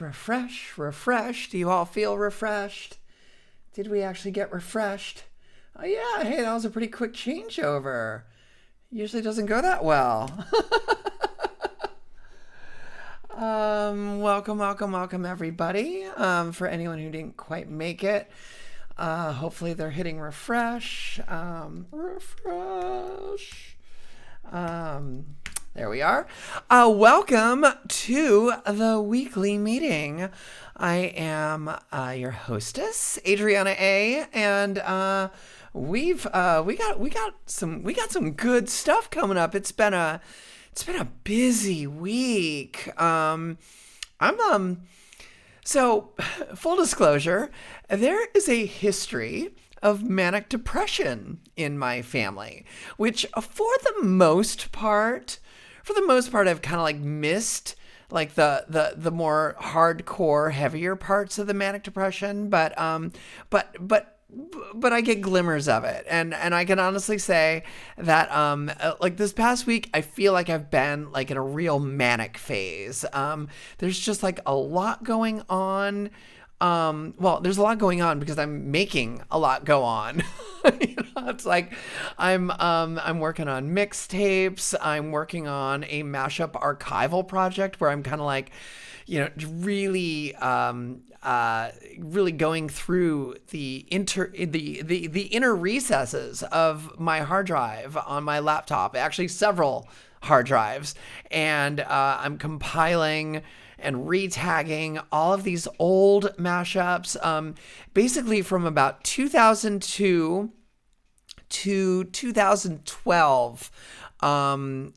Refresh. Do you all feel refreshed? Did we actually get refreshed? Oh yeah, hey, that was a pretty quick changeover. Usually doesn't go that well. Welcome everybody. For anyone who didn't quite make it, hopefully they're hitting refresh. There we are. Welcome to the weekly meeting. I am your hostess, Adriana A, and we got some good stuff coming up. It's been a busy week. So full disclosure, there is a history of manic depression in my family, which for the most part I've kind of like missed like the more hardcore, heavier parts of the manic depression, but I get glimmers of it, and I can honestly say that like this past week I feel like I've been like in a real manic phase. There's just like a lot going on. Well, there's a lot going on because I'm making a lot go on. It's like I'm working on mixtapes. I'm working on a mashup archival project where I'm kind of like, really going through the inner recesses of my hard drive on my laptop, actually several hard drives, and I'm compiling and retagging all of these old mashups, basically from about 2002 to 2012,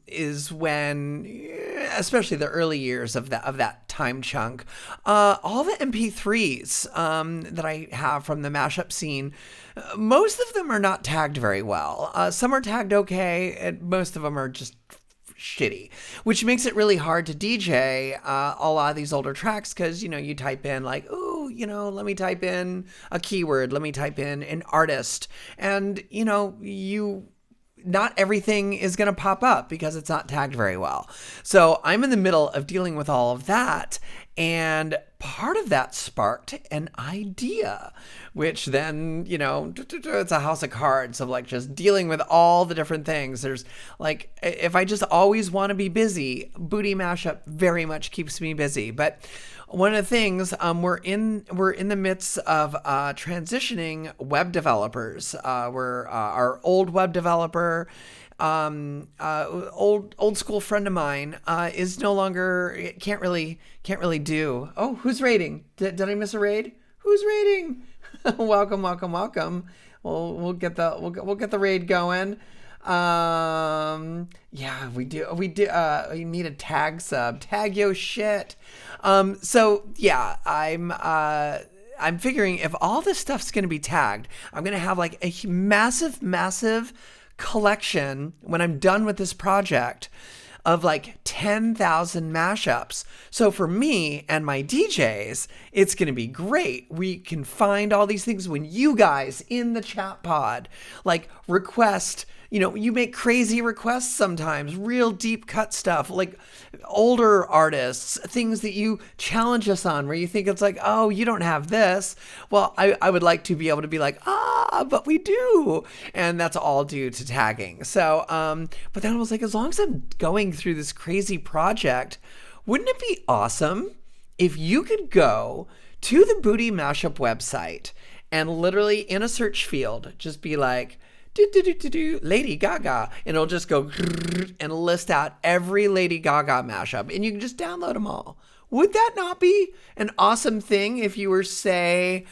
is when, especially the early years of that time chunk, all the MP3s that I have from the mashup scene, most of them are not tagged very well. Some are tagged okay, and most of them are just shitty, which makes it really hard to DJ a lot of these older tracks, because you type in like, ooh, let me type in a keyword, let me type in an artist, and not everything is going to pop up because it's not tagged very well. So I'm in the middle of dealing with all of that, and part of that sparked an idea, which then, it's a house of cards of like just dealing with all the different things. There's like, if I just always want to be busy, Booty Mashup very much keeps me busy. But one of the things, we're in the midst of transitioning web developers. Our old web developer, old school friend of mine, is no longer, can't really do. Oh, who's raiding? Did I miss a raid? Who's raiding? Welcome. We'll get the raid going. Yeah, we do. We need a tag sub. Tag yo shit. So yeah, I'm figuring if all this stuff's going to be tagged, I'm going to have like a massive collection when I'm done with this project of like 10,000 mashups. So for me and my DJs, it's going to be great. We can find all these things when you guys in the chat pod like request. You make crazy requests sometimes, real deep cut stuff, like older artists, things that you challenge us on where you think it's like, oh, you don't have this. Well, I would like to be able to be like, but we do. And that's all due to tagging. So, but then I was like, as long as I'm going through this crazy project, wouldn't it be awesome if you could go to the Booty Mashup website and literally in a search field, just be like, Lady Gaga, and it'll just go and list out every Lady Gaga mashup, and you can just download them all. Would that not be an awesome thing if you were, say,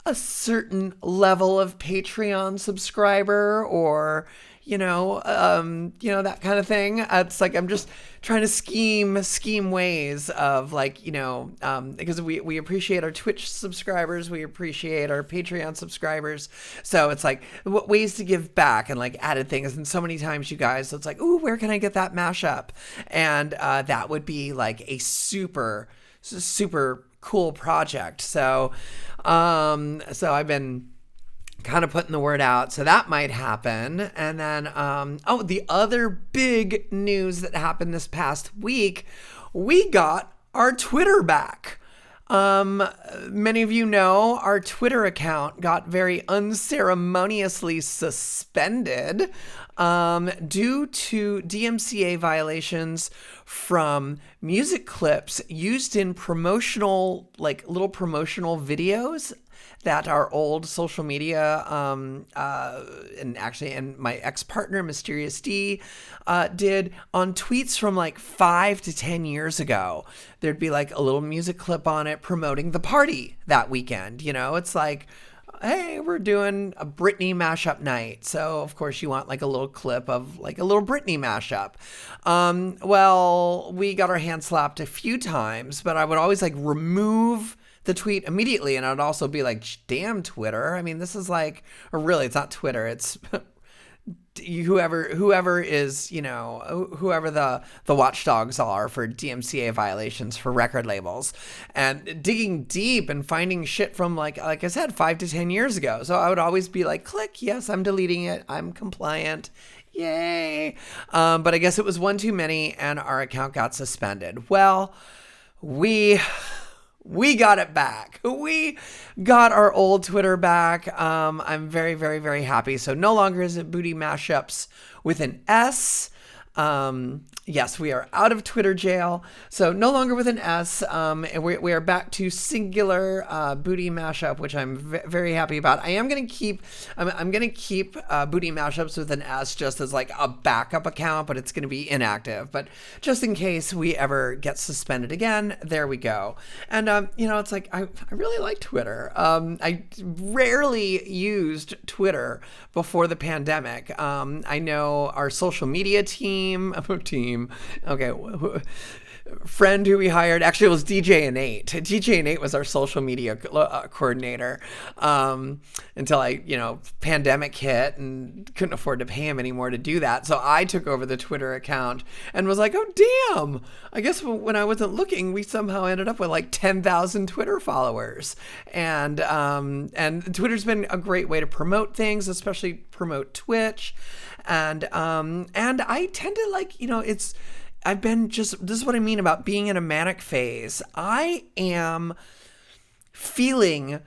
a certain level of Patreon subscriber, or that kind of thing? It's like I'm just trying to scheme ways of like, because we appreciate our Twitch subscribers, we appreciate our Patreon subscribers. So it's like ways to give back and like added things. And so many times you guys, so it's like, ooh, where can I get that mashup? And that would be like a super cool project. So I've been kind of putting the word out, so that might happen. And then the other big news that happened this past week, we got our Twitter back. Many of you know our Twitter account got very unceremoniously suspended due to DMCA violations from music clips used in promotional, like little promotional videos that our old social media and my ex-partner Mysterious D did on tweets from like 5 to 10 years ago. There'd be like a little music clip on it promoting the party that weekend. You know, it's like, hey, we're doing a Britney mashup night. So, of course, you want like a little clip of like a little Britney mashup. Well, we got our hand slapped a few times, but I would always like remove the tweet immediately. And I'd also be like, damn, Twitter. I mean, this is like, or really, it's not Twitter. It's whoever is, you know, whoever the watchdogs are for DMCA violations for record labels, and digging deep and finding shit from like I said, 5 to 10 years ago. So I would always be like, click, yes, I'm deleting it. I'm compliant. Yay. But I guess it was one too many and our account got suspended. Well, we got it back. We got our old Twitter back. I'm very, very, very happy. So no longer is it Booty Mashups with an S. Yes, we are out of Twitter jail. So no longer with an S. And we are back to singular Booty Mashup, which I'm very happy about. I am going to keep, I'm going to keep Booty Mashups with an S just as like a backup account, but it's going to be inactive. But just in case we ever get suspended again, there we go. And, you know, it's like, I really like Twitter. I rarely used Twitter before the pandemic. I know our social media friend who we hired, actually it was DJ Innate. DJ Innate was our social media coordinator until pandemic hit and couldn't afford to pay him anymore to do that. So I took over the Twitter account and was like, oh damn, I guess when I wasn't looking, we somehow ended up with like 10,000 Twitter followers. And Twitter's been a great way to promote things, especially promote Twitch. And I tend to like, you know, this is what I mean about being in a manic phase. I am feeling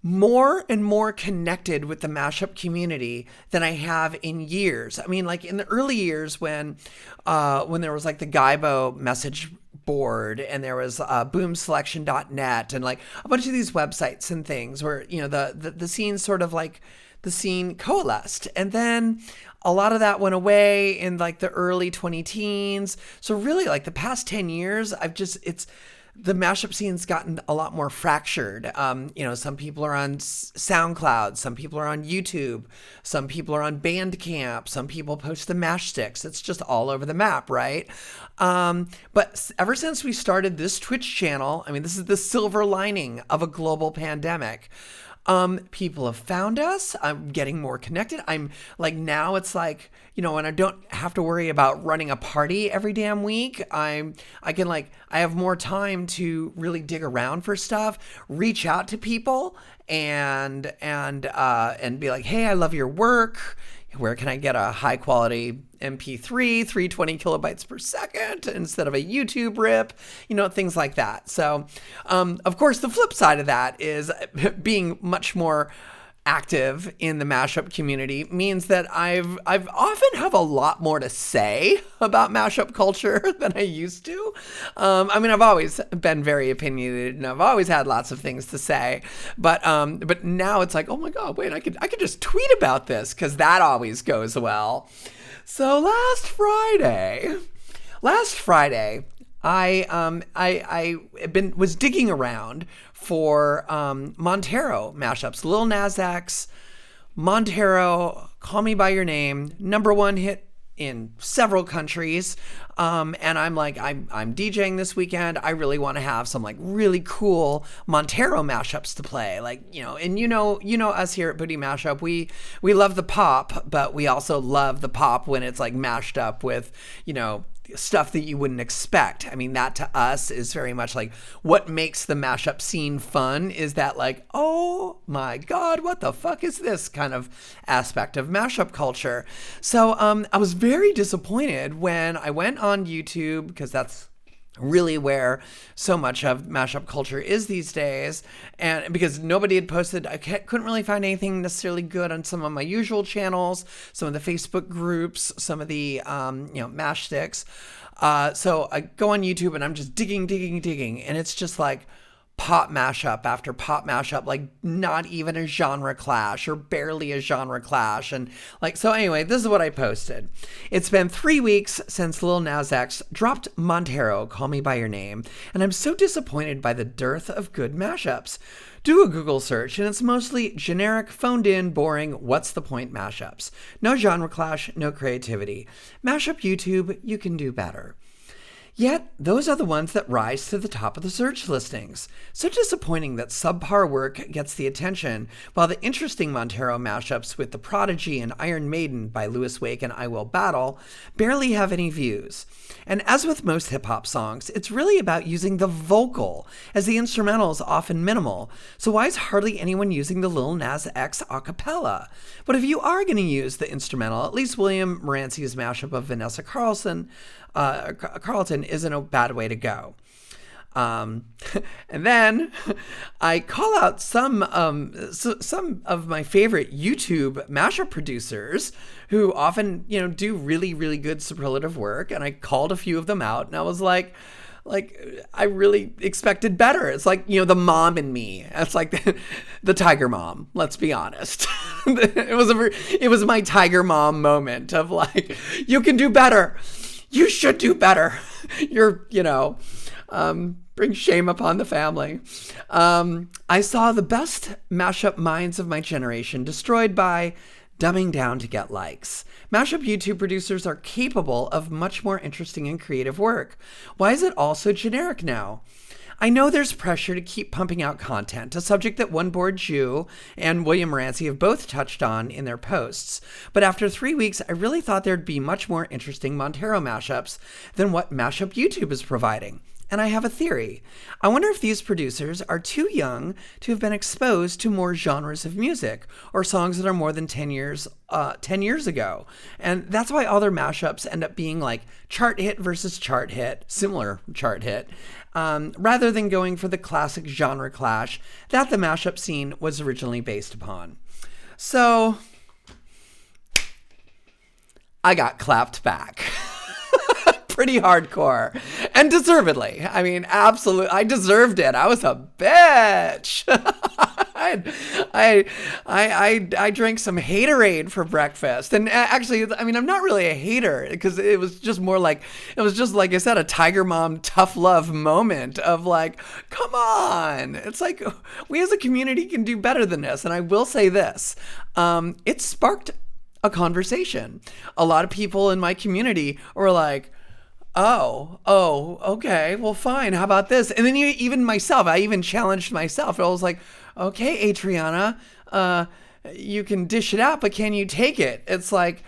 more and more connected with the mashup community than I have in years. I mean, like in the early years when there was like the Gaibo message board and there was boomselection.net and like a bunch of these websites and things where, you know, the scene sort of like the scene coalesced. And then a lot of that went away in like the early 2010s. So really like the past 10 years, the mashup scene's gotten a lot more fractured. You know, some people are on SoundCloud, some people are on YouTube, some people are on Bandcamp, some people post the mash sticks. It's just all over the map, right? But ever since we started this Twitch channel, I mean, this is the silver lining of a global pandemic. People have found us. I'm getting more connected. I'm like, now it's like, you know, and I don't have to worry about running a party every damn week. I have more time to really dig around for stuff, reach out to people and be like, hey, I love your work. Where can I get a high quality MP3, 320 kilobytes per second instead of a YouTube rip, you know, things like that. So, of course, the flip side of that is being much more active in the mashup community means that I've often have a lot more to say about mashup culture than I used to. I mean, I've always been very opinionated and I've always had lots of things to say, but now it's like, oh my God, wait, I could just tweet about this because that always goes well. So last Friday, I was digging around for Montero mashups, Lil Nas X, Montero, Call Me by Your Name, #1 hit in several countries. And I'm like, I'm DJing this weekend. I really want to have some like really cool Montero mashups to play. Like, you know, and you know us here at Booty Mashup, we love the pop, but we also love the pop when it's like mashed up with, you know, stuff that you wouldn't expect. I mean, that to us is very much like what makes the mashup scene fun is that like, oh my God, what the fuck is this kind of aspect of mashup culture? So I was very disappointed when I went on YouTube because that's really where so much of mashup culture is these days. And because nobody had posted, I couldn't really find anything necessarily good on some of my usual channels, some of the Facebook groups, some of the, mash sticks. So I go on YouTube and I'm just digging. And it's just like pop mashup after pop mashup, like not even a genre clash or barely a genre clash. And like, so anyway, this is what I posted. It's been 3 weeks since Lil Nas X dropped Montero, Call Me By Your Name, and I'm so disappointed by the dearth of good mashups. Do a Google search, and it's mostly generic, phoned-in, boring, what's the point mashups. No genre clash, no creativity. Mashup YouTube, you can do better. Yet, those are the ones that rise to the top of the search listings. So disappointing that subpar work gets the attention, while the interesting Montero mashups with The Prodigy and Iron Maiden by Louis Wake and I Will Battle barely have any views. And as with most hip-hop songs, it's really about using the vocal, as the instrumental is often minimal. So why is hardly anyone using the Lil Nas X a cappella? But if you are going to use the instrumental, at least William Morancy's mashup of Vanessa Carlton isn't a bad way to go. And then I call out some of my favorite YouTube mashup producers who often, do really, really good superlative work. And I called a few of them out and I was like, I really expected better. It's like, the mom in me. It's like the tiger mom. Let's be honest. It was my tiger mom moment of like, you can do better. You should do better. Bring shame upon the family. I saw the best mashup minds of my generation destroyed by dumbing down to get likes. Mashup YouTube producers are capable of much more interesting and creative work. Why is it all so generic now? I know there's pressure to keep pumping out content, a subject that One Board Jew and William Morancy have both touched on in their posts. But after 3 weeks, I really thought there'd be much more interesting Montero mashups than what Mashup YouTube is providing. And I have a theory. I wonder if these producers are too young to have been exposed to more genres of music or songs that are more than 10 years ago. And that's why all their mashups end up being like chart hit versus chart hit, similar chart hit, rather than going for the classic genre clash that the mashup scene was originally based upon. So I got clapped back. Pretty hardcore, and deservedly. I mean, absolutely, I deserved it. I was a bitch. I drank some haterade for breakfast, and actually, I mean, I'm not really a hater because it was just like I said, a tiger mom tough love moment of like, come on. It's like we as a community can do better than this, and I will say this: it sparked a conversation. A lot of people in my community were like, Oh, okay. Well, fine. How about this? And then even myself, I even challenged myself. I was like, okay, Adriana, you can dish it out, but can you take it? It's like,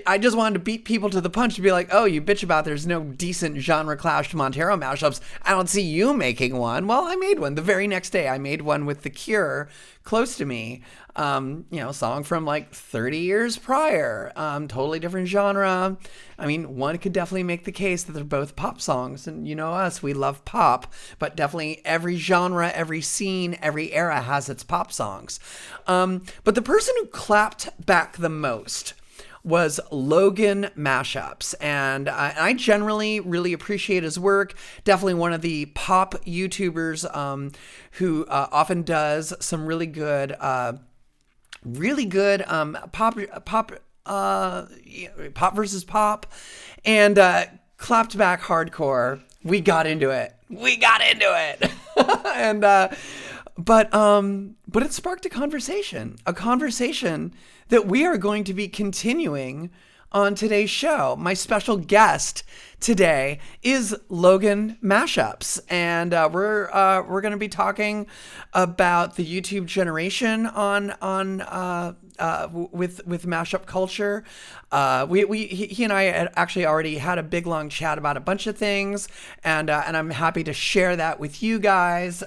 I just wanted to beat people to the punch to be like, oh, you bitch about there's no decent genre clash Montero mashups. I don't see you making one. Well, I made one. The very next day, I made one with The Cure, Close to Me, song from like 30 years prior, totally different genre. I mean, one could definitely make the case that they're both pop songs, and us, we love pop, but definitely every genre, every scene, every era has its pop songs. But the person who clapped back the most was Logan Mashups, and I generally really appreciate his work. Definitely one of the pop YouTubers who often does some really good pop versus pop, and clapped back hardcore. We got into it, and but it sparked a conversation that we are going to be continuing on today's show. My special guest today is Logan Mashups, and we're going to be talking about the YouTube generation with mashup culture. He and I had actually already had a big long chat about a bunch of things, and I'm happy to share that with you guys.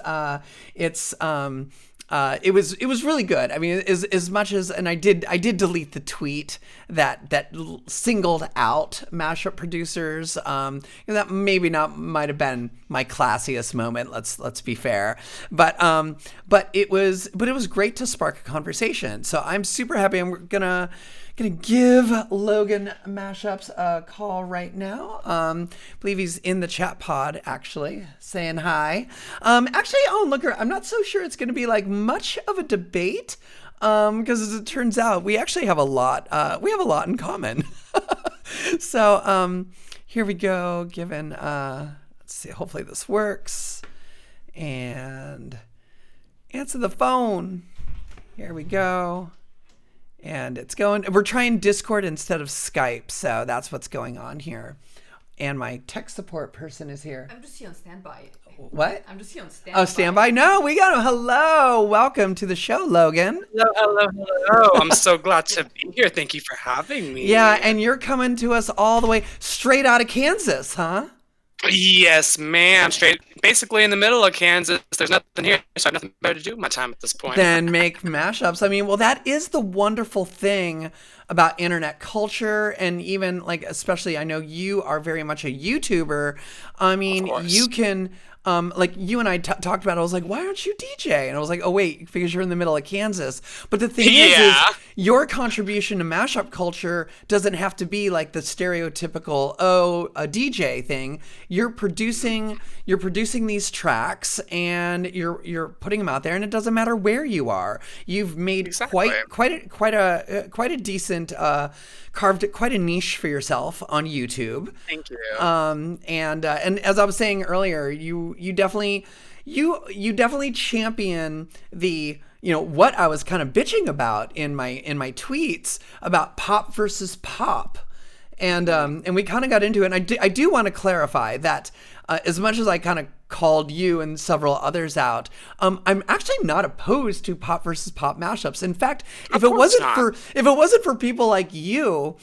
it was really good. I mean, as much as, and I did delete the tweet that singled out mashup producers. That maybe not might have been my classiest moment. Let's be fair, but it was great to spark a conversation. So I'm super happy. I'm gonna give Logan Mashups a call right now. I believe he's in the chat pod, actually, saying hi. Actually, look, I'm not so sure it's gonna be like much of a debate, because as it turns out, we actually have a lot. We have a lot in common. So here we go. Given, let's see. Hopefully this works. And answer the phone. Here we go. And it's going, we're trying Discord instead of Skype, so that's what's going on here. And my tech support person is here. I'm just here on standby. What? I'm just here on standby. Oh, standby? No, we got him. Hello. Welcome to the show, Logan. Hello. I'm so glad to be here. Thank you for having me. Yeah, and you're coming to us all the way straight out of Kansas, huh? Yes, ma'am. Straight, basically in the middle of Kansas. There's nothing here, so I have nothing better to do with my time at this point. Then make mashups. I mean, well, that is the wonderful thing about internet culture, and even like, especially, I know you are very much a YouTuber. I mean, you can. Like you and I talked about it. I was like, why aren't you DJ? And I was like, oh wait, because you're in the middle of Kansas. But the thing is your contribution to mashup culture doesn't have to be like the stereotypical, a DJ thing. You're producing these tracks and you're putting them out there, and it doesn't matter where you are. You've made quite a decent, carved quite a niche for yourself on YouTube. Thank you. And as I was saying earlier, you definitely champion the, what I was kind of bitching about in my tweets about pop versus pop. And we kind of got into it. And I do want to clarify that as much as I kind of called you and several others out, I'm actually not opposed to pop versus pop mashups. In fact, if it wasn't for people like you,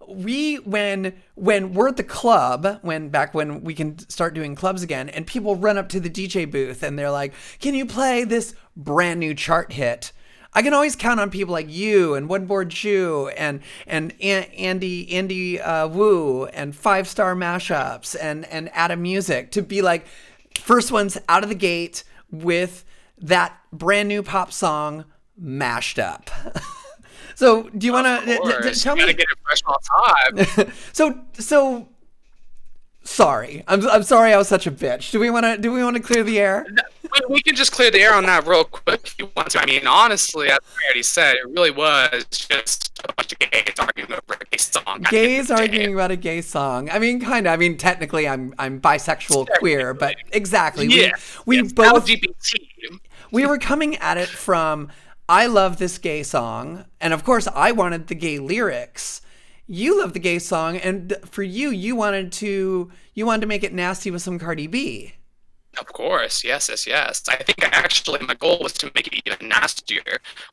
when we're at the club, back when we can start doing clubs again, and people run up to the DJ booth and they're like, "Can you play this brand new chart hit?" I can always count on people like you and One Board Jew and Andy Wu and Five Star Mashups and Adam Music to be like first ones out of the gate with that brand new pop song mashed up. So do you want to tell me? Gotta get it fresh all time. So sorry. I'm sorry I was such a bitch. Do we want to clear the air? We can just clear the air on that real quick if you want to. I mean, honestly, as I already said, it really was just a bunch of gays arguing over a gay song. Gays arguing about a gay song. I mean, kind of. I mean, technically, I'm bisexual, queer, but exactly. Yeah. We both LGBT. We were coming at it from, I love this gay song, and of course, I wanted the gay lyrics. You love the gay song, and for you wanted to make it nasty with some Cardi B. Of course, yes. I think actually my goal was to make it even nastier.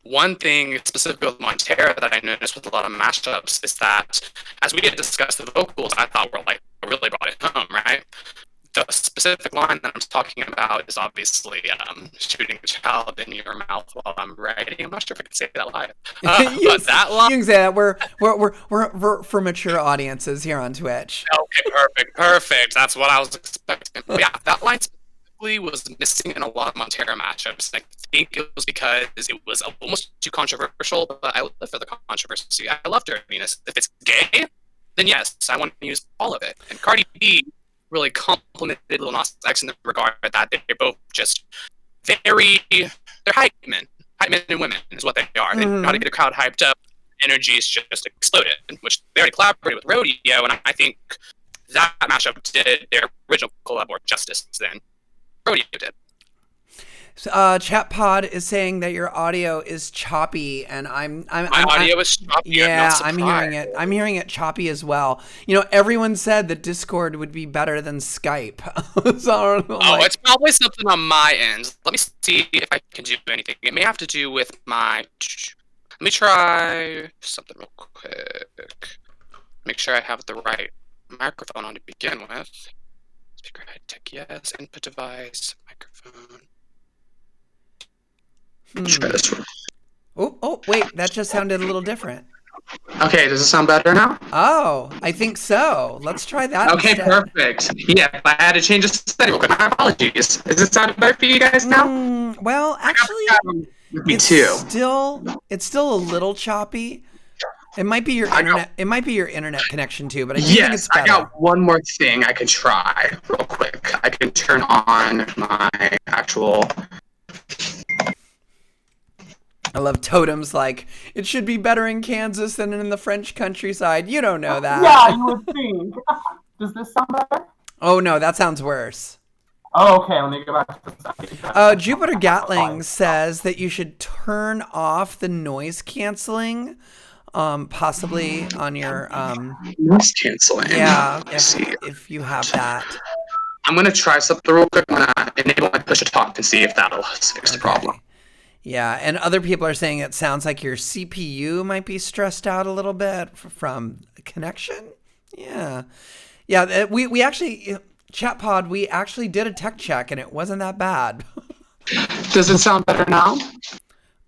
One thing specifically with Montero that I noticed with a lot of mashups is that as we had discussed the vocals, I thought were like really brought it home, right? The specific line that I'm talking about is obviously shooting a child in your mouth while I'm writing. I'm not sure if I can say that live. But that line... You can say that. We're for mature audiences here on Twitch. Okay, perfect. That's what I was expecting. But yeah, that line specifically was missing in a lot of Montero mashups. And I think it was because it was almost too controversial, but I live for the controversy. I love dirtiness. If it's gay, then yes, I want to use all of it. And Cardi B really complimented Lil Nas X in the regard that they're both just they're hype men and women is what they are. They know how to get a crowd hyped up. Energy is just exploded, which they already collaborated with Rodeo, and I think that mashup did their original collab more justice than Rodeo did. Chat Pod is saying that your audio is choppy, and my audio is choppy. Yeah, I'm hearing it. I'm hearing it choppy as well. Everyone said that Discord would be better than Skype. So it's probably something on my end. Let me see if I can do anything. It may have to do with my. Let me try something real quick. Make sure I have the right microphone on to begin with. Speaker head tech, yes. Input device, microphone. Try this one. Oh, wait, that just sounded a little different. Okay, does it sound better now? Oh, I think so. Let's try that Okay, instead. perfect. Yeah, I had to change the setting. My apologies. Is it sounding better for you guys now? Well, actually, Me too. it's still a little choppy. It might be your internet. It might be your internet connection too, but I do think it's Yes, better. I got one more thing I can try real quick. I can turn on my actual. I love totems like it should be better in Kansas than in the French countryside. You don't know that. Yeah, you would think. Does this sound better? Oh no, that sounds worse. Oh, okay, let me go back to the Jupiter Gatling says that you should turn off the noise canceling, possibly on your Noise canceling. yeah, Let's see. if you have that. I'm gonna try something real quick. I'm gonna enable my push to talk and see if that'll fix the problem. Yeah, and other people are saying it sounds like your CPU might be stressed out a little bit from connection. Yeah, we actually chat pod we actually did a tech check and it wasn't that bad. Does it sound better now?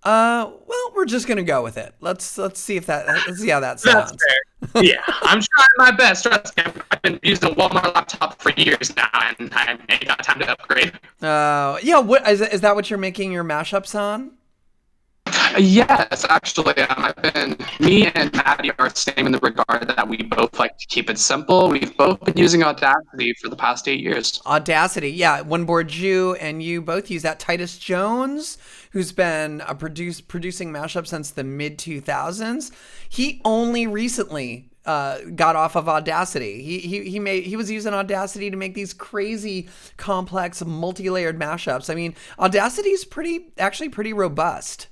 Well, we're just gonna go with it. Let's see if let's see how that sounds. That's fair. Yeah, I'm trying my best. Trust me, I've been using a Walmart laptop for years now, and I ain't got time to upgrade. Yeah. What is that? What you're making your mashups on? Yes, actually, me and Maddie are the same in the regard that we both like to keep it simple. We've both been using Audacity for the past 8 years. Audacity, yeah. One Board Jew and you both use that. Titus Jones, who's been producing mashups since the mid 2000s, he only recently got off of Audacity. He was using Audacity to make these crazy, complex, multi-layered mashups. I mean, Audacity is actually pretty robust.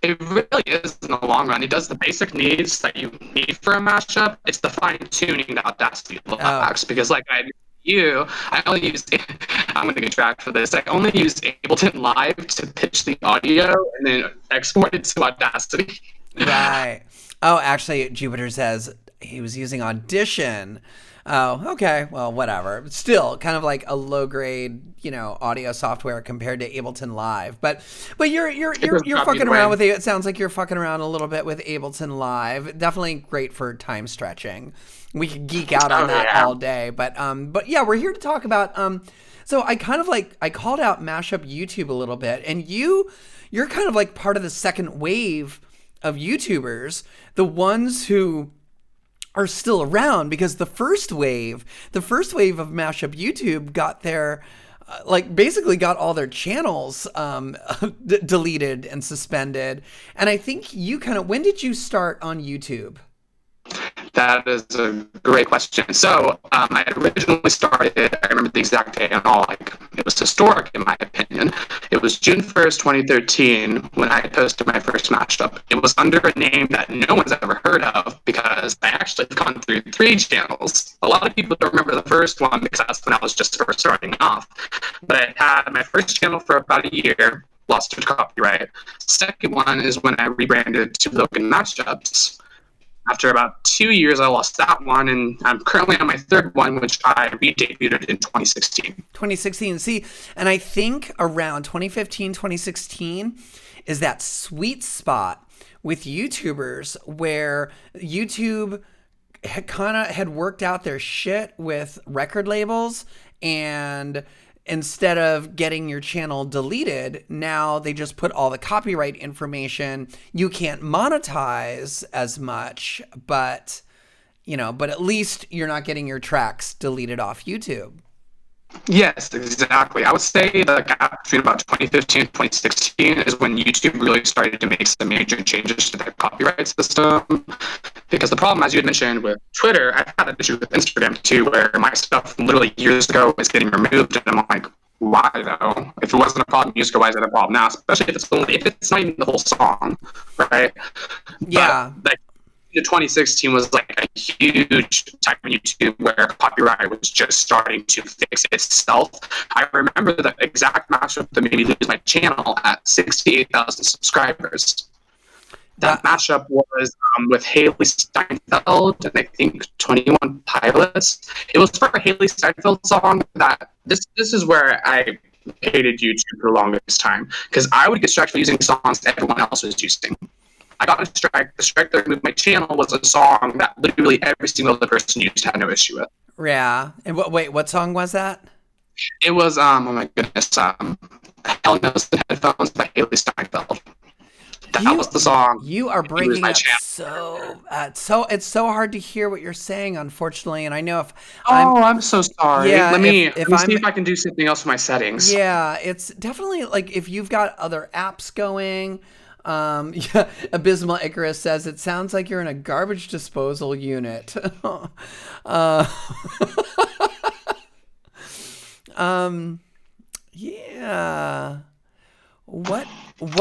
It really is in the long run. It does the basic needs that you need for a mashup. It's the fine tuning that Audacity lacks. Because like I only use, I'm going to get tracked for this. I only use Ableton Live to pitch the audio and then export it to Audacity. Right. Oh, actually, Jupiter says he was using Audition. Oh, okay. Well, whatever. Still, kind of like a low grade, audio software compared to Ableton Live. But you're fucking around with it. It sounds like you're fucking around a little bit with Ableton Live. Definitely great for time stretching. We could geek out on that all day. But yeah, we're here to talk about. So I kind of I called out Mashup YouTube a little bit, and you're kind of like part of the second wave of YouTubers, the ones who are still around, because the first wave of Mashup YouTube got their basically got all their channels deleted and suspended. And I think you when did you start on YouTube? That is a great question. So I originally started, I remember the exact date and all, it was historic in my opinion. It was June 1st, 2013 when I posted my first mashup. It was under a name that no one's ever heard of because I actually have gone through 3 channels. A lot of people don't remember the first one because that's when I was just first starting off. But I had my first channel for about a year, lost to copyright. Second one is when I rebranded to Logan Mashups. After about 2 years, I lost that one, and I'm currently on my third one, which I re-debuted in 2016. 2016. See, and I think around 2015, 2016 is that sweet spot with YouTubers where YouTube had worked out their shit with record labels, and instead of getting your channel deleted, now they just put all the copyright information. You can't monetize as much, but at least you're not getting your tracks deleted off YouTube. Yes, exactly. I would say the gap between about 2015 and 2016 is when YouTube really started to make some major changes to their copyright system. Because the problem, as you had mentioned with Twitter, I've had an issue with Instagram too, where my stuff literally years ago is getting removed, and I'm like, why though? If it wasn't a problem years ago, why is it a problem now? Especially if it's not even the whole song, right? Yeah. But, 2016 was a huge time on YouTube where copyright was just starting to fix itself. I remember the exact mashup that made me lose my channel at 68,000 subscribers. That mashup was with Haley Steinfeld and I think 21 Pilots. It was for a Haley Steinfeld song that this is where I hated YouTube for the longest time because I would get distracted using songs that everyone else was using. I got distracted. The strike that moved my channel was a song that literally every single other person used had no issue with. Yeah. And what song was that? It was oh my goodness, Hell Knows the Headphones by Haley Steinfeld. That was the song. You are breaking up so it's so hard to hear what you're saying, unfortunately. And I know if I'm so sorry. Yeah, let me see if I can do something else with my settings. Yeah, it's definitely like if you've got other apps going. Yeah, Abysmal Icarus says it sounds like you're in a garbage disposal unit. Yeah. What?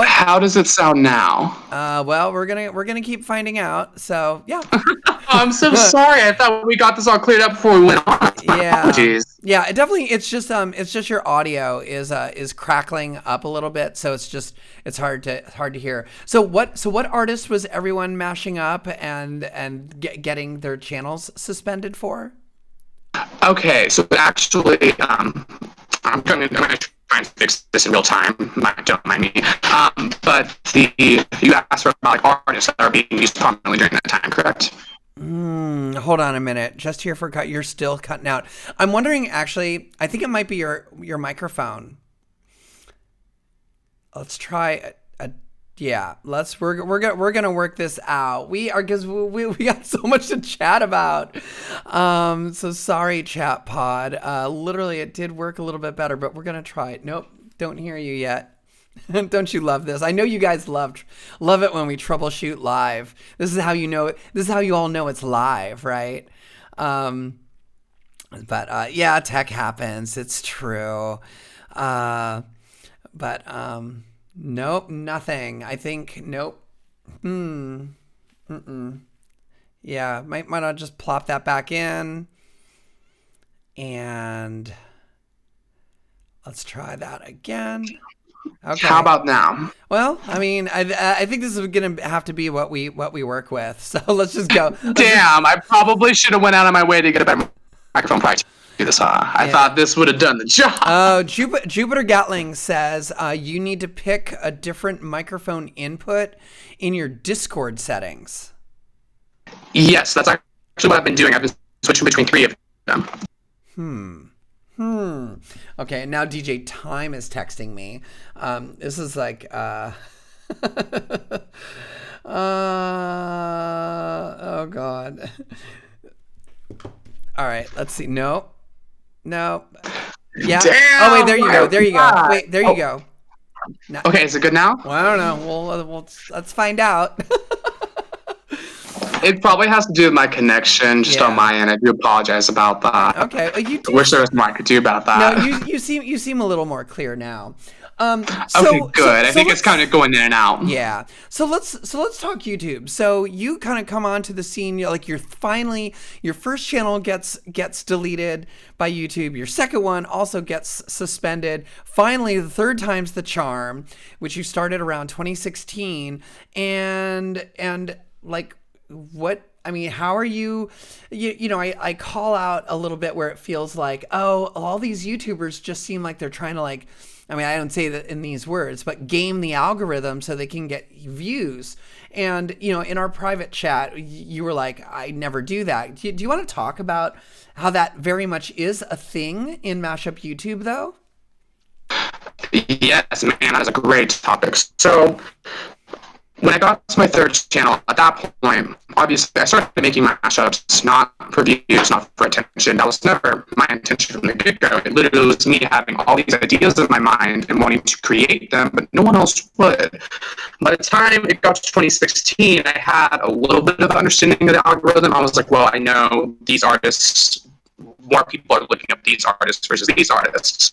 How does it sound now? Well, we're gonna keep finding out. So yeah. I'm so sorry. I thought we got this all cleared up before we went on. Yeah. Apologies. Yeah. It definitely. It's just your audio is crackling up a little bit, so it's hard to hear. So what artist was everyone mashing up and getting their channels suspended for? Okay, so actually, I'm going to try and fix this in real time. Don't mind me. But you asked for about like artists that are being used commonly during that time, correct? Hold on a minute. Just here for cut. You're still cutting out. I'm wondering. Actually, I think it might be your microphone. Let's try. Yeah. We're gonna work this out. We are because we got so much to chat about. So sorry, chat pod. Literally, it did work a little bit better, but we're gonna try it. Nope. Don't hear you yet. Don't you love this? I know you guys love it when we troubleshoot live. This is how you know it. This is how you all know it's live, right? But yeah, tech happens. It's true. But nope, nothing. I think nope. Yeah, might not just plop that back in. And let's try that again. Okay. How about now? Well, I mean, I think this is gonna have to be what we work with. So let's just go. Damn, I probably should have went out of my way to get a better microphone prior to this. I thought this would have done the job. Oh, Jupiter Gatling says you need to pick a different microphone input in your Discord settings. Yes, that's actually what I've been doing. I've been switching between 3 of them. Okay, now DJ Time is texting me. This is like, oh God. All right, let's see. No. Yeah. Damn, oh wait, there you go. Wait, there you go. No. Okay, is it good now? Well, I don't know. Well, let's find out. It probably has to do with my connection, just on my end. I do apologize about that. Okay, I wish there was more I could do about that. No, you seem a little more clear now. Okay, good. I think it's kind of going in and out. Yeah. So let's talk YouTube. So you kind of come onto the scene. You're like your first channel gets deleted by YouTube. Your second one also gets suspended. Finally, the third time's the charm, which you started around 2016, and like. What I mean, how are you know, I call out a little bit where it feels like, oh, all these YouTubers just seem like they're trying to like, I mean, I don't say that in these words, but game the algorithm so they can get views. And, you know, in our private chat, you were like, I never do that. Do you want to talk about how that very much is a thing in Mashup YouTube, though? Yes, man, that's a great topic. So, when I got to my third channel, at that point, obviously, I started making mashups, not for views, not for attention. That was never my intention from the get-go. It literally was me having all these ideas in my mind and wanting to create them, but no one else would. By the time it got to 2016, I had a little bit of understanding of the algorithm. I was like, well, I know these artists, more people are looking up these artists versus these artists.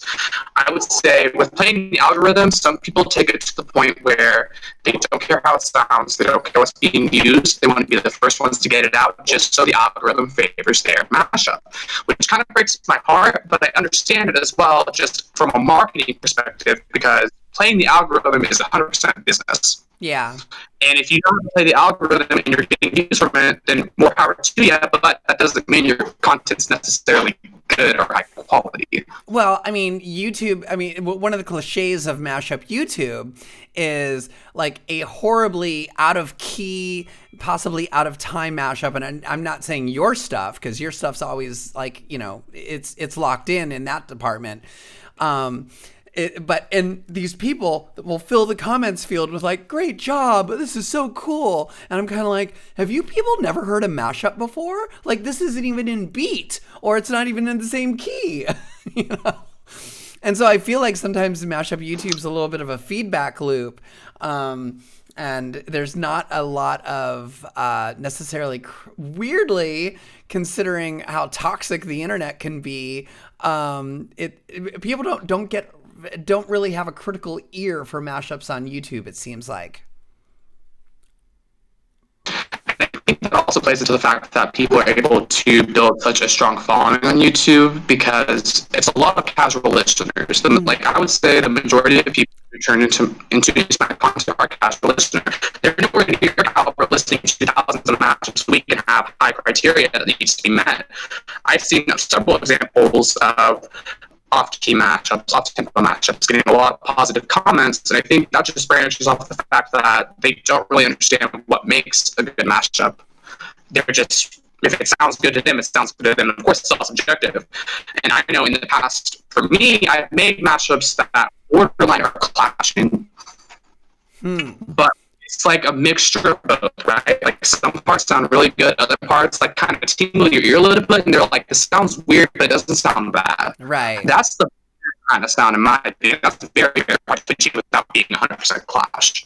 I would say with playing the algorithm, some people take it to the point where they don't care how it sounds, they don't care what's being used, they want to be the first ones to get it out just so the algorithm favors their mashup, which kind of breaks my heart, but I understand it as well just from a marketing perspective because playing the algorithm is 100% business. Yeah. And if you don't play the algorithm and you're getting views from it, then more power to you. But that doesn't mean your content's necessarily good or high quality. Well, I mean, YouTube, I mean, one of the cliches of Mashup YouTube is like a horribly out of key, possibly out of time mashup. And I'm not saying your stuff, because your stuff's always like, you know, it's locked in that department. And these people will fill the comments field with like, great job, this is so cool. And I'm kind of like, have you people never heard a mashup before? Like, this isn't even in beat, or it's not even in the same key. You know? And so I feel like sometimes the mashup YouTube's a little bit of a feedback loop. And there's not a lot of necessarily, weirdly, considering how toxic the internet can be, people don't really have a critical ear for mashups on YouTube, it seems like. I think that also plays into the fact that people are able to build such a strong following on YouTube because it's a lot of casual listeners. Like, I would say the majority of people who turn into my content are casual listeners. They're nowhere near how we're listening to thousands of mashups a week and have high criteria that needs to be met. I've seen several examples of off-key matchups, off-tempo matchups, getting a lot of positive comments, and I think that just branches off the fact that they don't really understand what makes a good matchup. They're just, if it sounds good to them, it sounds good to them. Of course, it's all subjective. And I know in the past, for me, I've made matchups that borderline are clashing, but it's like a mixture of both, right? Like, some parts sound really good, other parts like kind of tingle your ear a little bit, and they're like, this sounds weird, but it doesn't sound bad. Right. That's the kind of sound, in my opinion. That's very, very hard to achieve without being 100% clashed.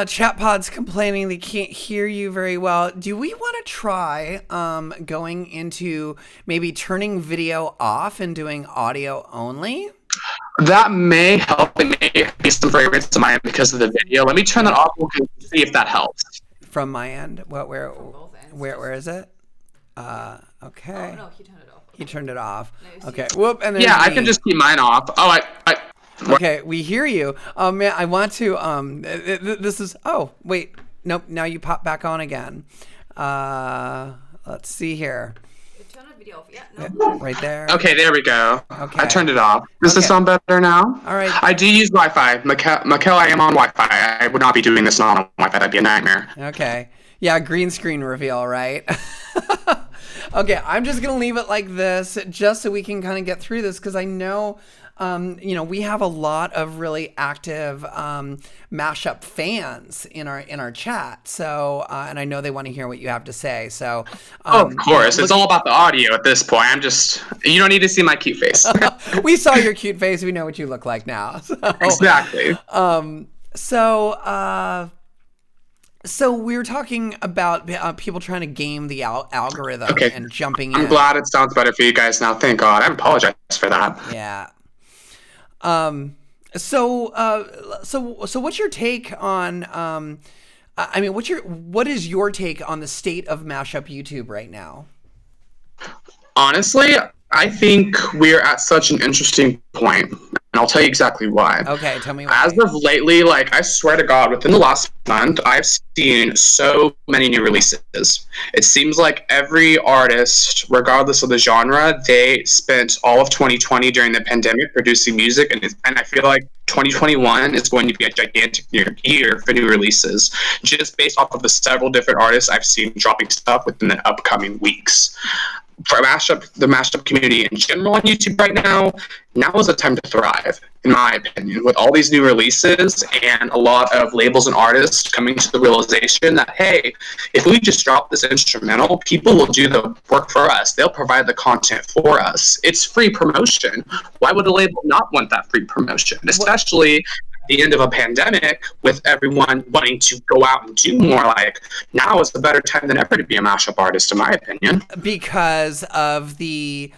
Chat pod's complaining they can't hear you very well. Do we want to try going into maybe turning video off and doing audio only? That may help. It may be some fragrance to my end because of the video. Let me turn that off and see if that helps. From my end? Where is it? Okay. Oh, no, he turned it off. He turned it off. No, Okay. Whoop. And then yeah, I can just keep mine off. Oh, Okay, we hear you. Man, I want to. This is. Oh, wait. Nope. Now you pop back on again. Let's see here. Turn the video off. Yeah, no. Right there. Okay, there we go. Okay. I turned it off. Does this sound better now? All right. I do use Wi-Fi. Mikkel, I am on Wi-Fi. I would not be doing this not on Wi-Fi. That'd be a nightmare. Okay. Yeah, green screen reveal, right? Okay, I'm just going to leave it like this just so we can kind of get through this, because I know, we have a lot of really active mashup fans in our chat. So, and I know they want to hear what you have to say. So, of course, it's all about the audio at this point. You don't need to see my cute face. We saw your cute face. We know what you look like now. So, exactly. So we were talking about people trying to game the algorithm and jumping in. I'm glad it sounds better for you guys now. Thank God. I apologize for that. Yeah. So what's your take on? What is your take on the state of mashup YouTube right now? Honestly, I think we're at such an interesting point, and I'll tell you exactly why. Okay, tell me why. As of lately, like, I swear to God, within the last month, I've seen so many new releases. It seems like every artist, regardless of the genre, they spent all of 2020 during the pandemic producing music, and I feel like 2021 is going to be a gigantic year for new releases, just based off of the several different artists I've seen dropping stuff within the upcoming weeks. For the mashup community in general on YouTube right now is a time to thrive, in my opinion, with all these new releases and a lot of labels and artists coming to the realization that, hey, if we just drop this instrumental, people will do the work for us. They'll provide the content for us. It's free promotion. Why would a label not want that free promotion? Especially at the end of a pandemic, with everyone wanting to go out and do more. Like, now is a better time than ever to be a mashup artist, in my opinion. Because of the...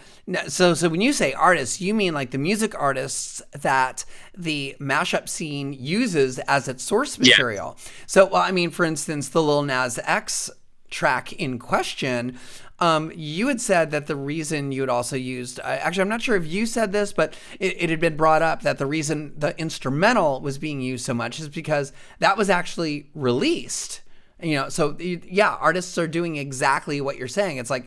So when you say artists, you mean like the music artists that the mashup scene uses as its source material. Yeah. So, well, I mean, for instance, the Lil Nas X track in question, You had said that the reason you had also used, actually, I'm not sure if you said this, but it had been brought up that the reason the instrumental was being used so much is because that was actually released. So yeah, artists are doing exactly what you're saying. It's like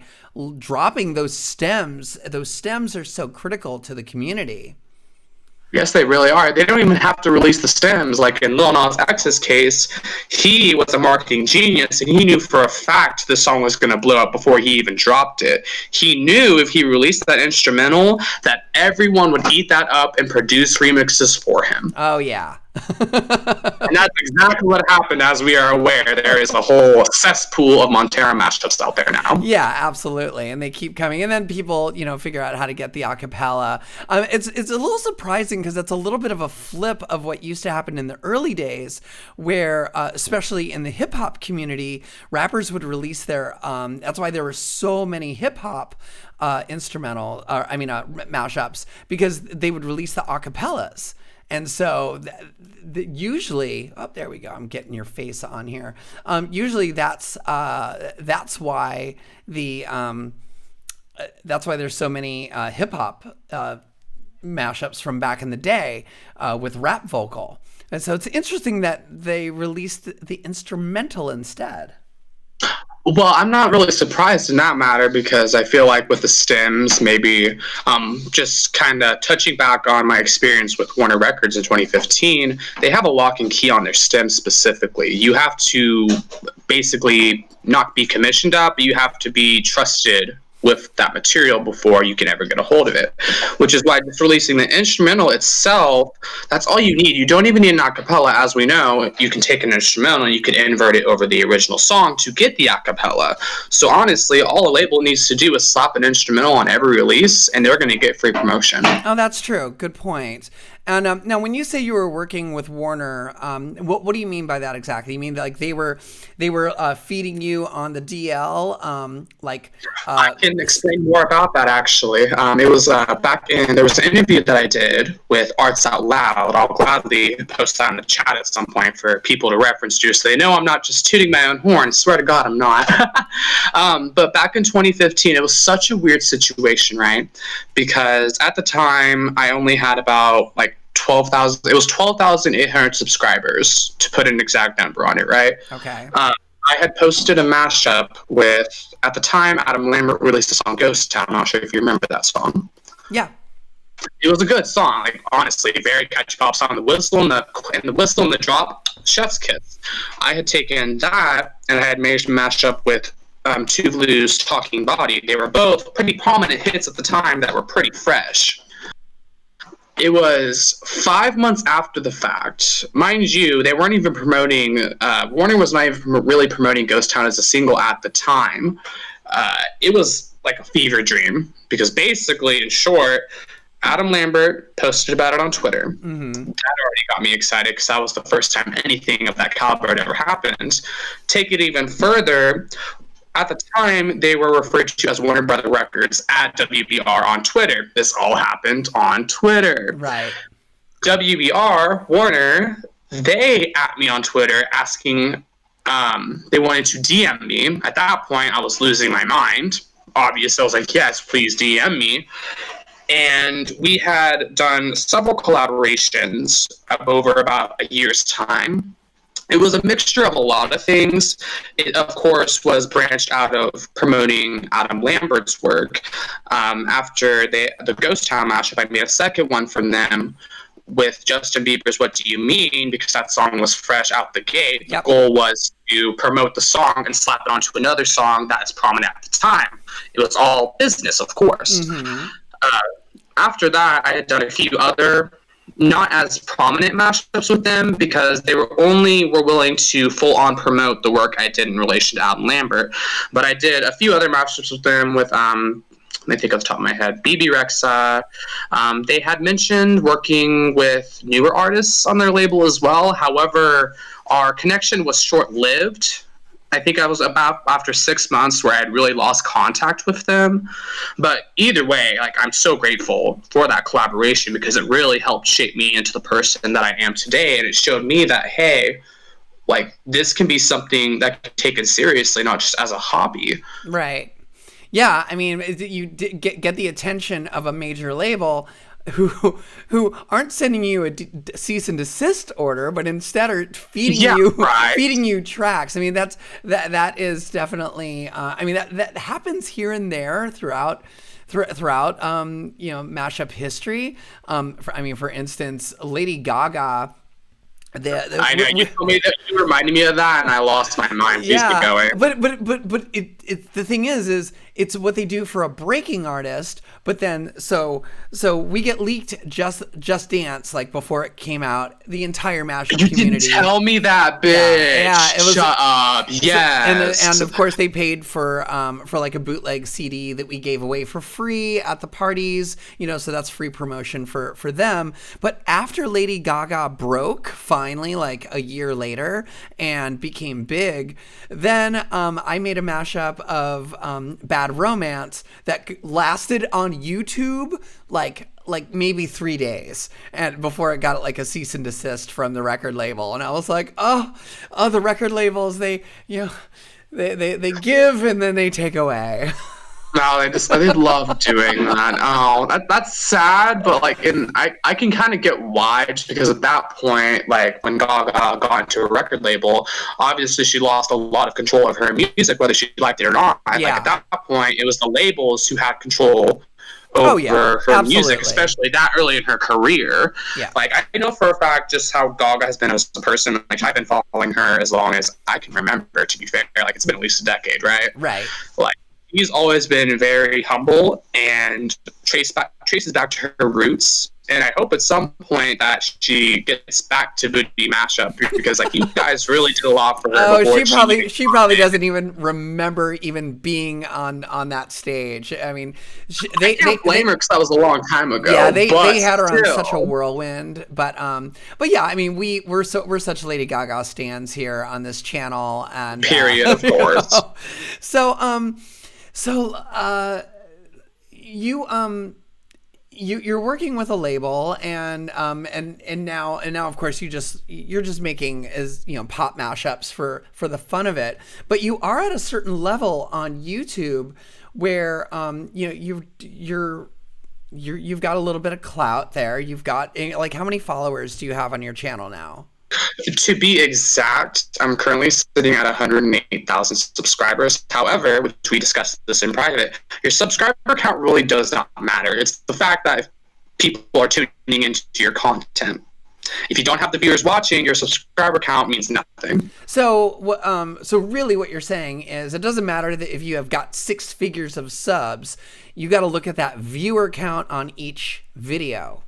dropping those stems. Those stems are so critical to the community. Yes, they really are. They don't even have to release the stems. Like in Lil Nas X's case, he was a marketing genius, and he knew for a fact the song was going to blow up before he even dropped it. He knew if he released that instrumental that everyone would eat that up and produce remixes for him. Oh, yeah. And that's exactly what happened, as we are aware. There is a whole cesspool of Montero mashups out there now. Yeah, absolutely. And they keep coming. And then people, figure out how to get the acapella. It's a little surprising because it's a little bit of a flip of what used to happen in the early days where, especially in the hip hop community, rappers would release their, that's why there were so many hip hop mashups, because they would release the acapellas. And so usually, there we go. I'm getting your face on here. Usually that's why that's why there's so many hip hop mashups from back in the day with rap vocal. And so it's interesting that they released the instrumental instead. Well, I'm not really surprised in that matter because I feel like with the stems, maybe just kind of touching back on my experience with Warner Records in 2015, they have a lock and key on their stems specifically. You have to basically not be commissioned up, but you have to be trusted with that material before you can ever get a hold of it, which is why just releasing the instrumental itself, that's all you need. You don't even need an acapella. As we know, you can take an instrumental and you can invert it over the original song to get the acapella. So honestly, all a label needs to do is slap an instrumental on every release and they're going to get free promotion. Oh, that's true. Good point. And now, when you say you were working with Warner, what do you mean by that exactly? You mean like they were feeding you on the DL? I can explain more about that actually. It was there was an interview that I did with Arts Out Loud. I'll gladly post that in the chat at some point for people to reference to, so they know I'm not just tooting my own horn. Swear to God, I'm not. But back in 2015, it was such a weird situation, right? Because at the time, I only had about 12,000. It was 12,800 subscribers, to put an exact number on it, right? Okay. I had posted a mashup with, at the time, Adam Lambert released the song Ghost Town. I'm not sure if you remember that song. Yeah. It was a good song, honestly, very catchy pop song. The whistle and the drop, chef's kiss. I had taken that and I had made a mashup with Tuvalu's Talking Body. They were both pretty prominent hits at the time that were pretty fresh. It was 5 months after the fact. Mind you, they weren't even promoting, Warner was not even really promoting Ghost Town as a single at the time. It was like a fever dream because basically, in short, Adam Lambert posted about it on Twitter. Mm-hmm. That already got me excited because that was the first time anything of that caliber had ever happened. Take it even further. At the time, they were referred to as Warner Brother Records at WBR on Twitter. This all happened on Twitter. Right. WBR, Warner, they at me on Twitter asking, they wanted to DM me. At that point, I was losing my mind. Obviously, I was like, yes, please DM me. And we had done several collaborations over about a year's time. It was a mixture of a lot of things. It, of course, was branched out of promoting Adam Lambert's work. After the Ghost Town mashup, I made a second one from them with Justin Bieber's What Do You Mean? Because that song was fresh out the gate. Yep. The goal was to promote the song and slap it onto another song that is prominent at the time. It was all business, of course. Mm-hmm. After that, I had done a few other not as prominent mashups with them because they were willing to full-on promote the work I did in relation to Adam Lambert. But I did a few other mashups with them with, let me think off the top of my head, BB Rexa. They had mentioned working with newer artists on their label as well. However, our connection was short-lived. I think I was about after 6 months where I had really lost contact with them. But either way, I'm so grateful for that collaboration because it really helped shape me into the person that I am today. And it showed me that, hey, this can be something that can be taken seriously, not just as a hobby. Right. Yeah, I mean, you get the attention of a major label who aren't sending you a cease and desist order, but instead are feeding feeding you tracks. I mean, that is definitely. I mean, that happens here and there throughout mashup history. For instance, Lady Gaga. I know you told me that, you reminded me of that, and I lost my mind. Please keep going. But the thing is it's what they do for a breaking artist. But then so we get leaked Just Dance like before it came out. The entire mashup community. You didn't tell me that, bitch. Yeah, it was, shut up. Yes. And of course they paid for like a bootleg CD that we gave away for free at the parties. So that's free promotion for them. But after Lady Gaga broke finally, like a year later, and became big, then I made a mashup of Bad Romance that lasted on YouTube like maybe 3 days, and before it got like a cease and desist from the record label. And I was like, oh, the record labels, they they give and then they take away. No, they love doing that. Oh, that's sad, but I can kind of get why, just because at that point, like when Gaga got into a record label, obviously she lost a lot of control of her music, whether she liked it or not. Yeah. Like at that point, it was the labels who had control over her music, especially that early in her career. Yeah. Like I know for a fact just how Gaga has been as a person. Like I've been following her as long as I can remember, to be fair. Like it's been at least a decade, right? Right. Like she's always been very humble and traces back to her roots. And I hope at some point that she gets back to Booty Mashup, because like you guys really did a lot for her. Oh, she probably doesn't even remember even being on that stage. I mean, I can't blame her because that was a long time ago. Yeah, they had her on such a whirlwind. But yeah, I mean, we're such Lady Gaga stans here on this channel, and period, of course. You're working with a label, and now of course you're just making pop mashups for the fun of it. But you are at a certain level on YouTube where you've got a little bit of clout there. You've got, like, how many followers do you have on your channel now? To be exact, I'm currently sitting at 108,000 subscribers. However, which we discussed this in private, your subscriber count really does not matter. It's the fact that people are tuning into your content. If you don't have the viewers watching, your subscriber count means nothing. So really what you're saying is it doesn't matter that if you have got 6 figures of subs, you got to look at that viewer count on each video.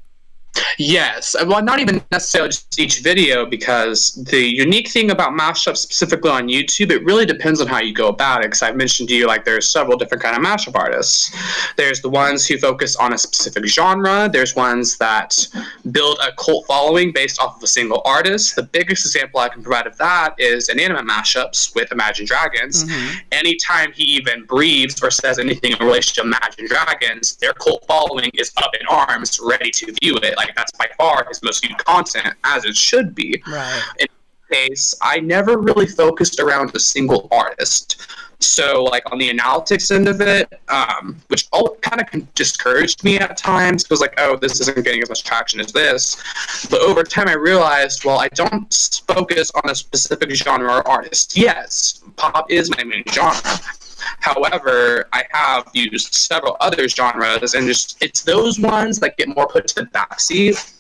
Yes, well, not even necessarily just each video, because the unique thing about mashups specifically on YouTube, it really depends on how you go about it. Because I've mentioned to you, like, there's several different kind of mashup artists. There's the ones who focus on a specific genre. There's ones that build a cult following based off of a single artist. The biggest example I can provide of that is Inanimate Mashups with Imagine Dragons. Mm-hmm. Anytime he even breathes or says anything in relation to Imagine Dragons, their cult following is up in arms, ready to view it. Like, that's by far his most viewed content, as it should be. Right. In this case, I never really focused around a single artist. So, like, on the analytics end of it, which all kind of discouraged me at times, because, like, oh, this isn't getting as much traction as this. But over time, I realized, well, I don't focus on a specific genre or artist. Yes, pop is my main genre. However, I have used several other genres, and it's those ones that get more put to the backseat,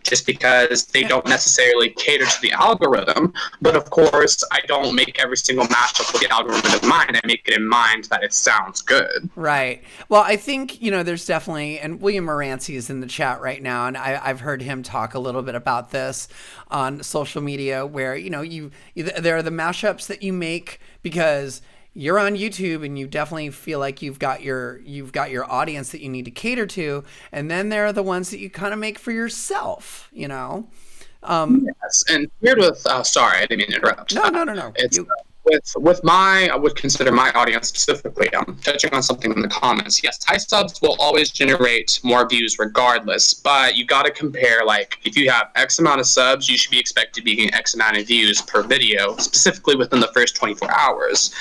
just because they don't necessarily cater to the algorithm. But of course, I don't make every single mashup with the algorithm in mind. I make it in mind that it sounds good. Right. Well, I think, there's definitely, and William Moranci is in the chat right now, and I've heard him talk a little bit about this on social media, where, there are the mashups that you make because you're on YouTube and you definitely feel like you've got your audience that you need to cater to, and then there are the ones that you kind of make for yourself, Yes, and weird with sorry, I didn't mean to interrupt. No. It's I would consider my audience specifically. I'm touching on something in the comments. Yes, high subs will always generate more views regardless, but you got to compare, like, if you have X amount of subs, you should be expected to be getting X amount of views per video, specifically within the first 24 hours.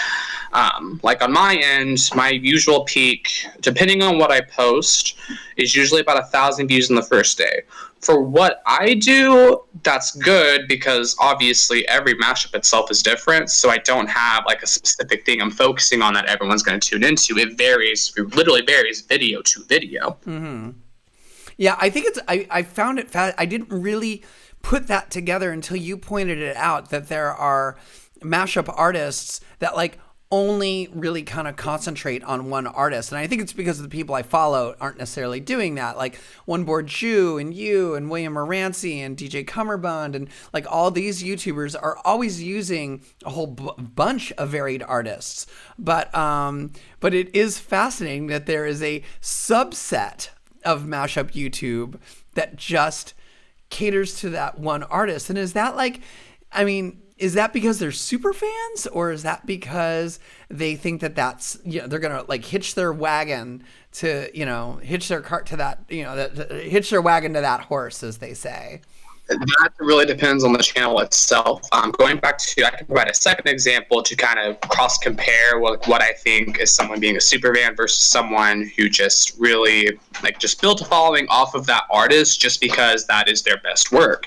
Like on my end, my usual peak, depending on what I post, is usually about 1,000 views in the first day. For what I do, that's good because obviously every mashup itself is different. So I don't have like a specific thing I'm focusing on that everyone's going to tune into. It varies, it literally varies video to video. Mm-hmm. Yeah, I think I found it I didn't really put that together until you pointed it out, that there are mashup artists that like only really kind of concentrate on one artist. And I think it's because the people I follow aren't necessarily doing that. Like One Board Jew and you and William Morancy and DJ Cummerbund and like all these YouTubers are always using a whole bunch of varied artists. But it is fascinating that there is a subset of mashup YouTube that just caters to that one artist. And is that like, I mean, is that because they're super fans, or is that because they think that that's, you know, they're going to like hitch their wagon to, you know, hitch their cart to that, you know, hitch their wagon to that horse, as they say? That really depends on the channel itself. Going back to, I can provide a second example to kind of cross-compare what I think is someone being a super fan versus someone who just really, like, just built a following off of that artist just because that is their best work.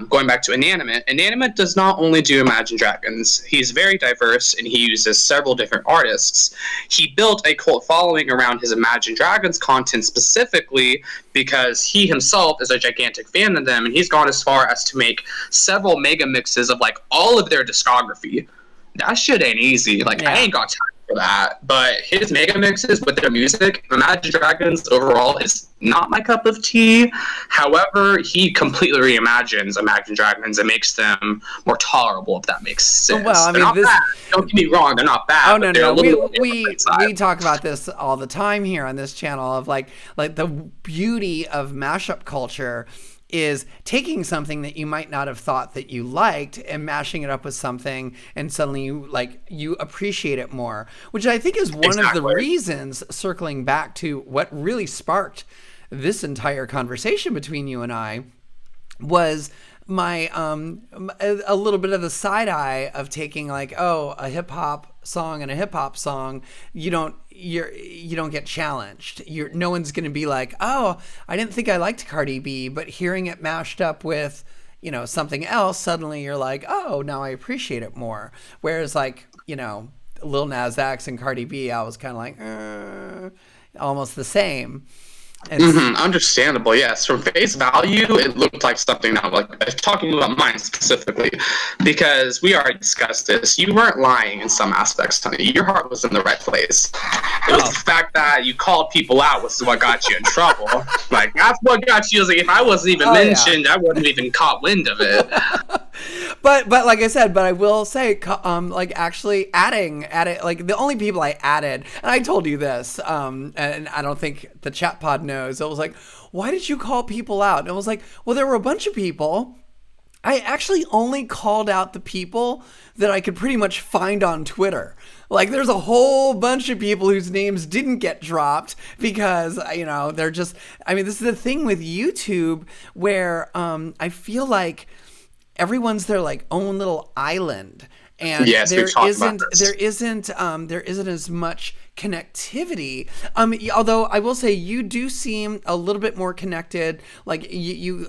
Going back to Inanimate does not only do Imagine Dragons. He's very diverse, and he uses several different artists. He built a cult following around his Imagine Dragons content specifically because he himself is a gigantic fan of them, and he's gone as far as to make several mega mixes of like all of their discography. That shit ain't easy. Like, I ain't got time for that. But his mega mixes with their music, Imagine Dragons overall is not my cup of tea. However, he completely reimagines Imagine Dragons and makes them more tolerable, if that makes sense. Well, I mean, not bad. Don't get me wrong, they're not bad. Oh no. We talk about this all the time here on this channel of like the beauty of mashup culture is taking something that you might not have thought that you liked and mashing it up with something, and suddenly you appreciate it more, which I think is one of the reasons, circling back to what really sparked this entire conversation between you and I, was my a little bit of the side eye of taking like, oh, a hip hop song and a hip hop song, you don't get challenged. No one's going to be like, oh, I didn't think I liked Cardi B, but hearing it mashed up with, you know, something else, suddenly you're like, oh, now I appreciate it more. Whereas like, you know, Lil Nas X and Cardi B, I was kind of like, almost the same. Understandable, yes. From face value, it looked like something that, like, talking about mine specifically, because we already discussed this. You weren't lying in some aspects, honey. Your heart was in the right place. It was the fact that you called people out, which is what got you in trouble. Like, that's what got you. Like, if I wasn't even mentioned, I wouldn't even caught wind of it. But like I said, but I will say, like actually adding, like the only people I added, and I told you this, and I don't think the chat pod knows. It was like, why did you call people out? And it was like, well, there were a bunch of people. I actually only called out the people that I could pretty much find on Twitter. Like, there's a whole bunch of people whose names didn't get dropped because, you know, they're just, I mean, this is the thing with YouTube where I feel like everyone's their like own little island, and there isn't as much connectivity. Although I will say you do seem a little bit more connected. Like you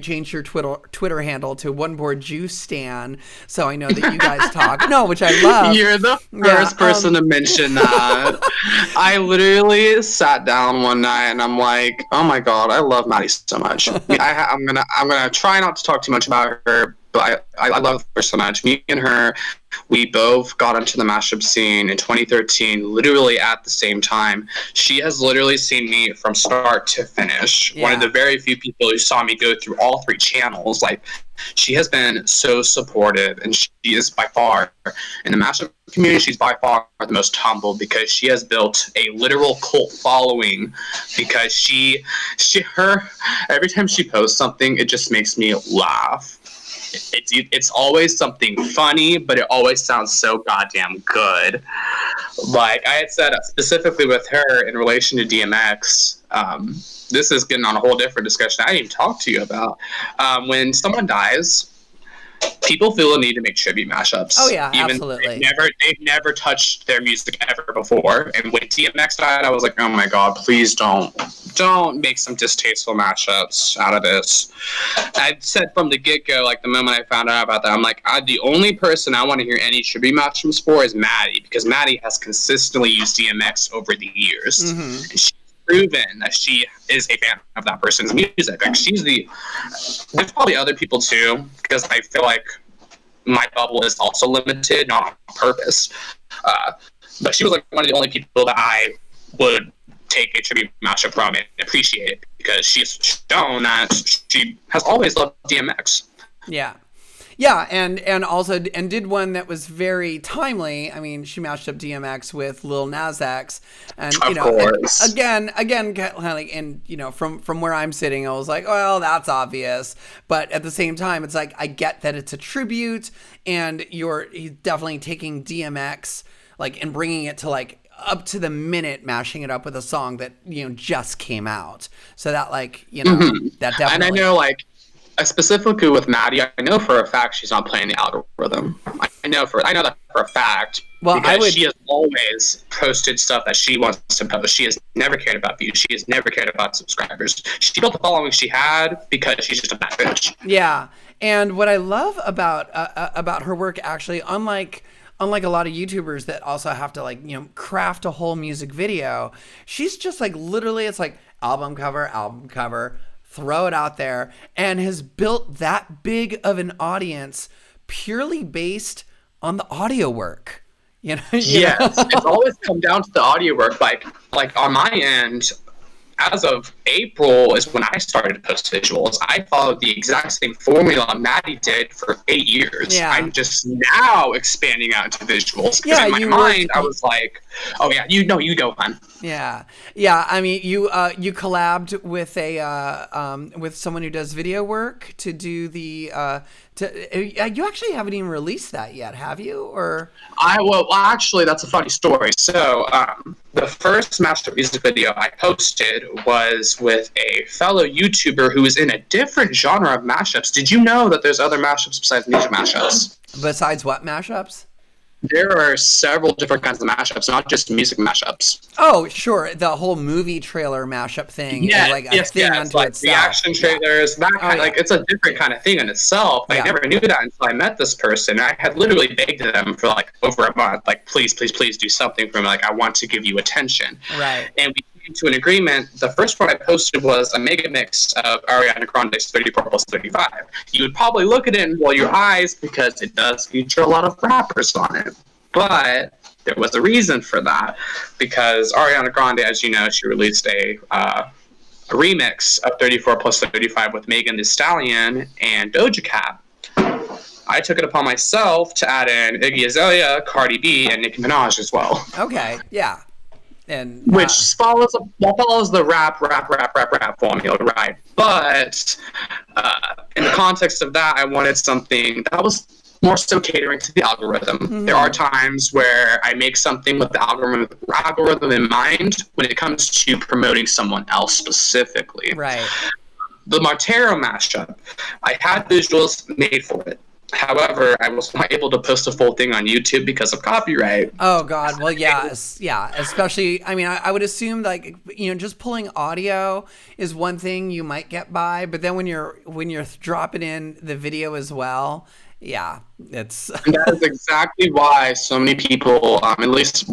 changed your Twitter handle to One Board Juice Stan, so I know that you guys talk. No, which I love. You're the first person to mention that. I literally sat down one night and I'm like, oh my god, I love Maddie so much. I'm gonna try not to talk too much about her, but I love her so much. Me and her, we both got into the mashup scene in 2013, literally at the same time. She has literally seen me from start to finish. Yeah. One of the very few people who saw me go through all three channels. Like, she has been so supportive, and she is by far, in the mashup community, she's by far the most humble, because she has built a literal cult following, because her every time she posts something, it just makes me laugh. It's always something funny, but it always sounds so goddamn good. Like I had said specifically with her in relation to DMX, this is getting on a whole different discussion I didn't even talk to you about. When someone dies, people feel a need to make tribute mashups. Oh yeah, Even absolutely. They've never touched their music ever before. And when DMX died, I was like, oh my god, please don't make some distasteful mashups out of this. I said from the get-go, like the moment I found out about that, I'm like, the only person I want to hear any tribute mashups for is Maddie, because Maddie has consistently used DMX over the years. And she's proven that she is a fan of that person's music. Like there's probably other people too, because I feel like my bubble is also limited, not on purpose. But she was like one of the only people that I would take a tribute mashup from and appreciate it, because she's shown that she has always loved DMX. Yeah. Yeah, and also did one that was very timely. I mean, she mashed up DMX with Lil Nas X, and you know, and again, kind of like, and you know, from where I'm sitting, I was like, well, that's obvious, but at the same time, it's like I get that it's a tribute, and he's definitely taking DMX like and bringing it to like up to the minute, mashing it up with a song that just came out. So that like that definitely. And I know like. Specifically with Maddie, I know for a fact she's not playing the algorithm. I know that for a fact. Well, because she has always posted stuff that she wants to post. She has never cared about views. She has never cared about subscribers. She built the following she had because she's just a bad bitch. Yeah, and what I love about her work, actually, unlike a lot of YouTubers that also have to like craft a whole music video, she's just like literally, it's like album cover. Throw it out there, and has built that big of an audience purely based on the audio work. Yes, it's always come down to the audio work. Like on my end, as of April is when I started to post visuals. I followed the exact same formula Maddie did for 8 years. Yeah. I'm just now expanding out into visuals. Yeah, in my mind, I was like, oh yeah, you go, hon. Yeah. I mean, you collabed with with someone who does video work to do the. You actually haven't even released that yet, have you? Or Well, actually, that's a funny story. So, the first master music video I posted was with a fellow YouTuber who is in a different genre of mashups. Did you know that there's other mashups besides music mashups? Besides what mashups? There are several different kinds of mashups, not just music mashups. Oh, sure. The whole movie trailer mashup thing is like a thing unto like itself. Reaction trailers, that kind like it's a different kind of thing in itself. I never knew that until I met this person. I had literally begged them for like over a month, like please do something for me. Like I want to give you attention. Right. And we came to an agreement. The first one I posted was a mega mix of Ariana Grande's 34 plus 35. You would probably look at it and roll your eyes because it does feature a lot of rappers on it. But there was a reason for that, because Ariana Grande, as you know, she released a remix of 34 plus 35 with Megan Thee Stallion and Doja Cat. I took it upon myself to add in Iggy Azalea, Cardi B, and Nicki Minaj as well. Okay, yeah. And which follows the rap formula, right? But in the context of that, I wanted something that was more so catering to the algorithm. Mm-hmm. There are times where I make something with the algorithm in mind when it comes to promoting someone else specifically. Right. The Montero mashup, I had visuals made for it. However, I was not able to post a full thing on YouTube because of copyright. Oh God, well, yeah. Especially, I mean, I would assume like just pulling audio is one thing you might get by, but then when you're dropping in the video as well, yeah, it's. And that is exactly why so many people, at least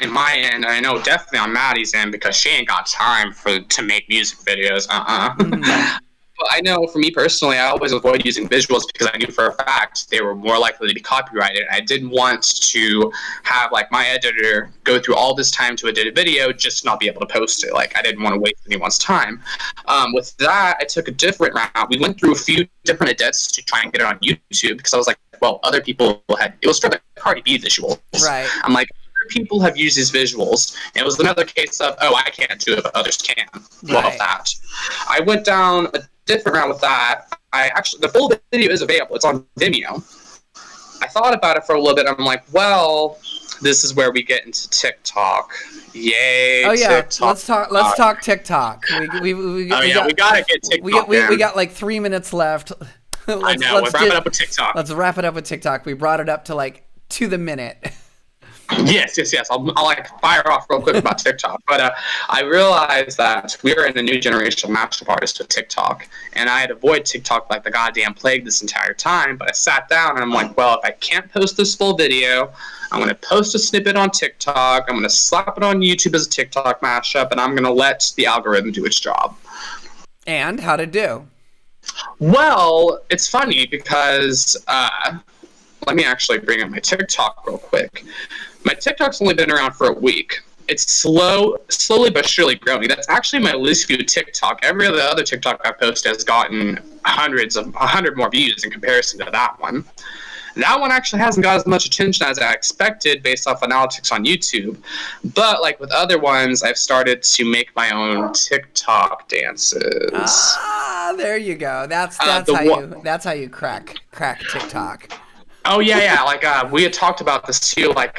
in my end, I know definitely on Maddie's end, because she ain't got time to make music videos. Mm-hmm. But I know for me personally, I always avoid using visuals because I knew for a fact they were more likely to be copyrighted. I didn't want to have like my editor go through all this time to edit a video just to not be able to post it. Like I didn't want to waste anyone's time. With that, I took a different route. We went through a few different edits to try and get it on YouTube because I was like, well, other people it was for the Cardi B visuals. Right. I'm like, people have used these visuals. And it was another case of, I can't do it, but others can. Love that. I went down a different route with that. The full video is available. It's on Vimeo. I thought about it for a little bit. I'm like, well, this is where we get into TikTok. Yay! Oh yeah, TikTok. let's talk TikTok. We gotta get TikTok. We got like 3 minutes left. I know. Let's wrap it up with TikTok. Let's wrap it up with TikTok. We brought it up to like to the minute. Yes. I'll like fire off real quick about TikTok. But I realized that we were in a new generation of mashup artists with TikTok, and I had avoided TikTok like the goddamn plague this entire time. But I sat down and I'm like, well, if I can't post this full video, I'm going to post a snippet on TikTok. I'm going to slap it on YouTube as a TikTok mashup, and I'm going to let the algorithm do its job. And how'd it do? Well, it's funny because let me actually bring up my TikTok real quick. My TikTok's only been around for a week. It's slowly but surely growing. That's actually my least viewed TikTok. Every other TikTok I posted has gotten 100 more views in comparison to that one. That one actually hasn't got as much attention as I expected based off analytics on YouTube. But like with other ones, I've started to make my own TikTok dances. Ah, there you go. That's how you crack TikTok. Oh yeah. Like we had talked about this too. Like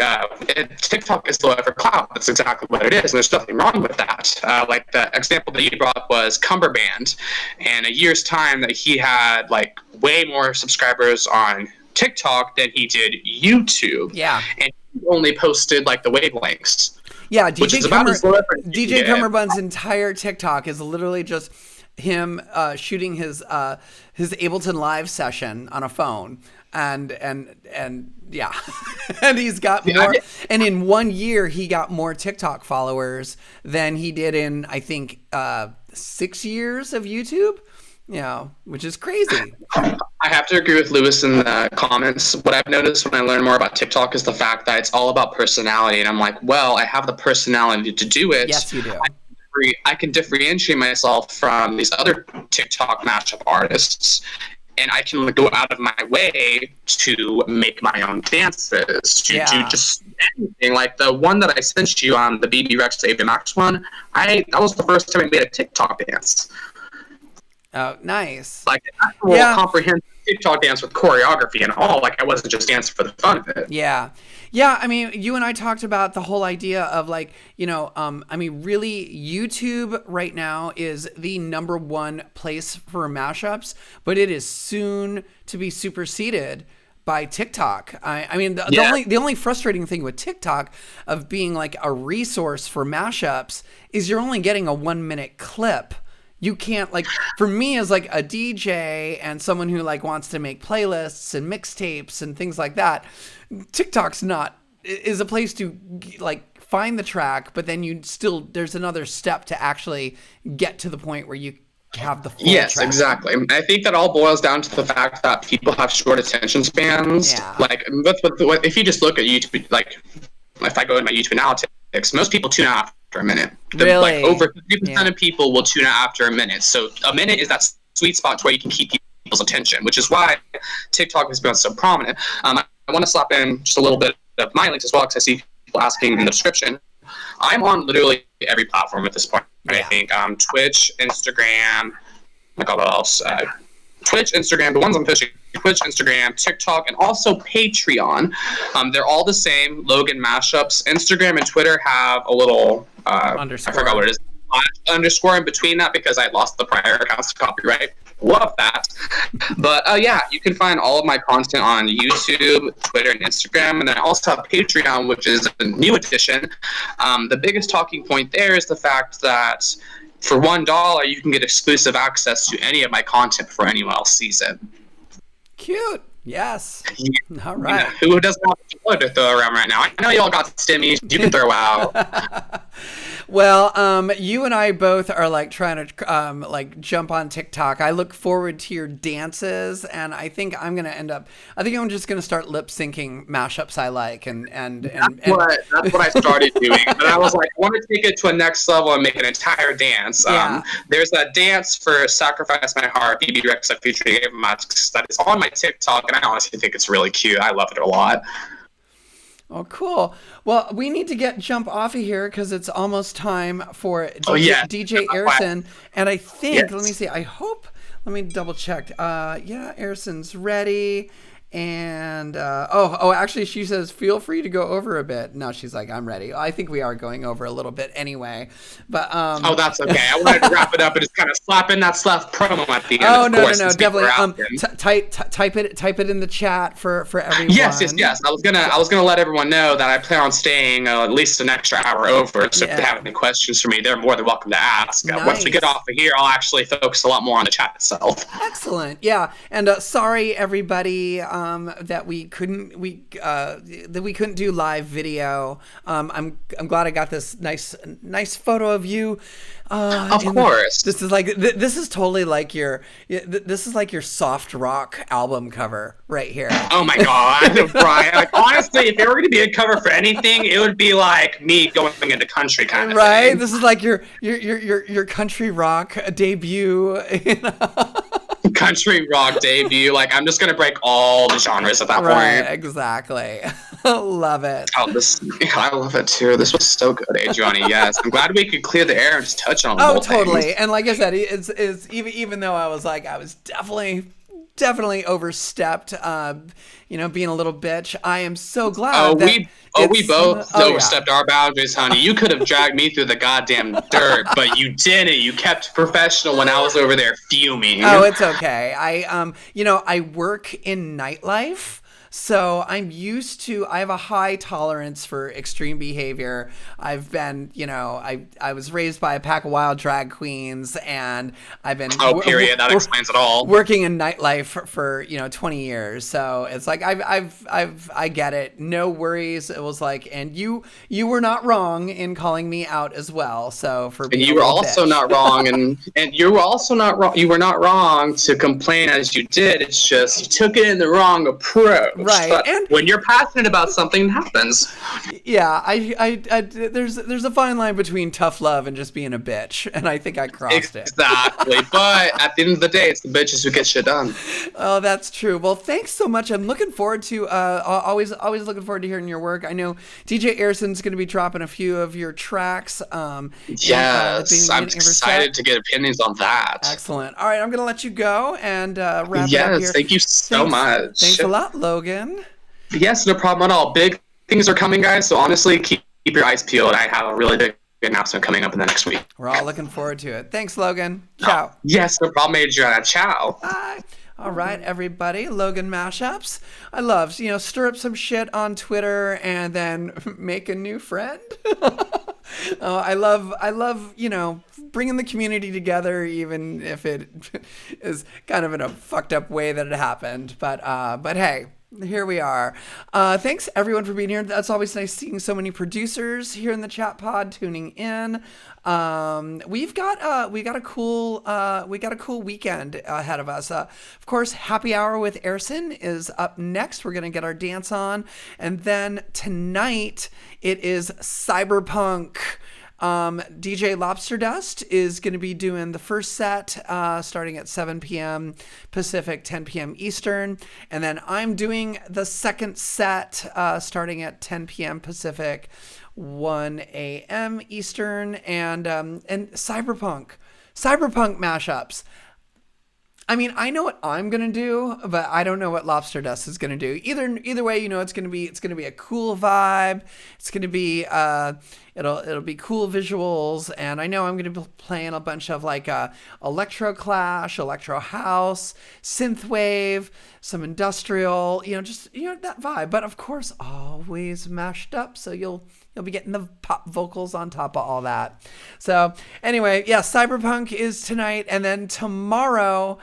TikTok is the lever cloud. That's exactly what it is, and there's nothing wrong with that. Like the example that you brought up was Cumberband, and a year's time that he had like way more subscribers on TikTok than he did YouTube. Yeah, and he only posted like the wavelengths. Yeah, DJ Cumberbund's entire TikTok is literally just him shooting his Ableton Live session on a phone. And yeah, and he's got more. And in 1 year, he got more TikTok followers than he did in, I think, 6 years of YouTube. Which is crazy. I have to agree with Lewis in the comments. What I've noticed when I learn more about TikTok is the fact that it's all about personality. And I'm like, well, I have the personality to do it. Yes, you do. I can differentiate myself from these other TikTok mashup artists. And I can go out of my way to make my own dances, to do just anything. Like the one that I sent you on the BB Rex AV Max one, that was the first time I made a TikTok dance. Oh, nice. Like an actual comprehensive TikTok dance with choreography and all. Like I wasn't just dancing for the fun of it. Yeah. I mean, you and I talked about the whole idea of like, really YouTube right now is the number one place for mashups, but it is soon to be superseded by TikTok. The only frustrating thing with TikTok of being like a resource for mashups is you're only getting a 1 minute clip. You can't, like, for me as like a DJ and someone who like wants to make playlists and mixtapes and things like that, TikTok's is a place to like find the track, but then there's another step to actually get to the point where you have the full Yes, track. exactly. I think that all boils down to the fact that people have short attention spans. Yeah. Like if you just look at YouTube, like if I go in my YouTube analytics, most people tune out after a minute. Really? Like over 50% of people will tune out after a minute. So a minute is that sweet spot to where you can keep people's attention, which is why TikTok has been so prominent. I want to slap in just a little bit of my links as well, because I see people asking in the description. I'm on literally every platform at this point. Yeah. I think Twitch, Instagram, like all else. Twitch, Instagram, the ones I'm pushing, Twitch, Instagram, TikTok, and also Patreon. They're all the same, Logan Mashups. Instagram and Twitter have a little, underscore. I forgot what it is, underscore in between that because I lost the prior accounts to copyright. Love that. But you can find all of my content on YouTube, Twitter, and Instagram. And then I also have Patreon, which is a new addition. The biggest talking point there is the fact that for $1, you can get exclusive access to any of my content before anyone else sees it. Cute. Yes. Yeah. All right. Who doesn't have a load to throw around right now? I know you all got stimmies you can throw out. Well, you and I both are like trying to jump on TikTok. I look forward to your dances, and I think I'm just gonna start lip syncing mashups I like, and that's what I started doing. But I was like, I want to take it to a next level and make an entire dance. There's that dance for "Sacrifice My Heart," BB Rex featuring Ava Max, that is on my TikTok, and I honestly think it's really cute. I love it a lot. Oh, cool. Well, we need to jump off of here because it's almost time for DJ Airson. And I think, let me see, let me double check. Airson's ready. And actually, she says, feel free to go over a bit. No, she's like, I'm ready. I think we are going over a little bit anyway. But oh, that's okay. I wanted to wrap it up and just kind of slap in that stuff promo at the end. Oh, no, course, definitely. Type it in the chat for everyone. Yes. I was gonna let everyone know that I plan on staying at least an extra hour over. So if they have any questions for me, they're more than welcome to ask. Nice. Once we get off of here, I'll actually focus a lot more on the chat itself. Excellent. Yeah. And sorry everybody that we couldn't do live video. I'm glad I got this nice photo of you. Of course. This is totally like your soft rock album cover right here. Oh my god, Brian! Like, honestly, if it were going to be a cover for anything, it would be like me going into country kind of right. thing. This is like your country rock debut. Country rock debut. Like, I'm just going to break all the genres at that point. Exactly. Love it. I love it too. This was so good, Adriana. Yes, I'm glad we could clear the air and just touch on. Oh, totally. Things. And like I said, it's even though I was definitely overstepped, being a little bitch. I am so glad. We both overstepped our boundaries, honey. You could have dragged me through the goddamn dirt, but you didn't. You kept professional when I was over there fuming. Oh, it's okay. I work in nightlife. So I have a high tolerance for extreme behavior. I've been, I was raised by a pack of wild drag queens, and I've been that explains it all. Working in nightlife for 20 years. So it's like I get it. No worries. It was like, and you were not wrong in calling me out as well. So and you were also not wrong, and you were also not wrong. You were not wrong to complain as you did. It's just you took it in the wrong approach. Right. But and when you're passionate about something, it happens. Yeah, there's a fine line between tough love and just being a bitch, and I think I crossed it. Exactly. But at the end of the day, it's the bitches who get shit done. Oh, that's true. Well, thanks so much. I'm looking forward to always looking forward to hearing your work. I know DJ Ayerson's going to be dropping a few of your tracks. Yes, I'm excited to get opinions on that. Excellent. All right, I'm going to let you go and wrap it up here. Yes, thank you so much. Thanks a lot, Logan. Yes, no problem at all. Big things are coming, guys. So honestly, keep your eyes peeled. I have a really big announcement coming up in the next week. We're all looking forward to it. Thanks, Logan. Ciao. Oh, yes, no problem, Adriana. Ciao. Bye. All right, everybody. Logan Mashups. I love, stir up some shit on Twitter and then make a new friend. I love, bringing the community together, even if it is kind of in a fucked up way that it happened. But hey. Here we are. Thanks everyone for being here. That's always nice seeing so many producers here in the chat pod tuning in. We've got a cool weekend ahead of us. Of course, Happy Hour with Ayerson is up next. We're gonna get our dance on, and then tonight it is Cyberpunk. DJ Lobster Dust is going to be doing the first set starting at 7 p.m. Pacific, 10 p.m. Eastern. And then I'm doing the second set starting at 10 p.m. Pacific, 1 a.m. Eastern. And Cyberpunk mashups. I mean, I know what I'm gonna do, but I don't know what Lobster Dust is gonna do. Either way, it's gonna be a cool vibe. It's gonna be it'll be cool visuals, and I know I'm gonna be playing a bunch of like electro clash, electro house, synthwave, some industrial, that vibe. But of course, always mashed up, so you'll be getting the pop vocals on top of all that. So anyway, yeah, Cyberpunk is tonight, and then tomorrow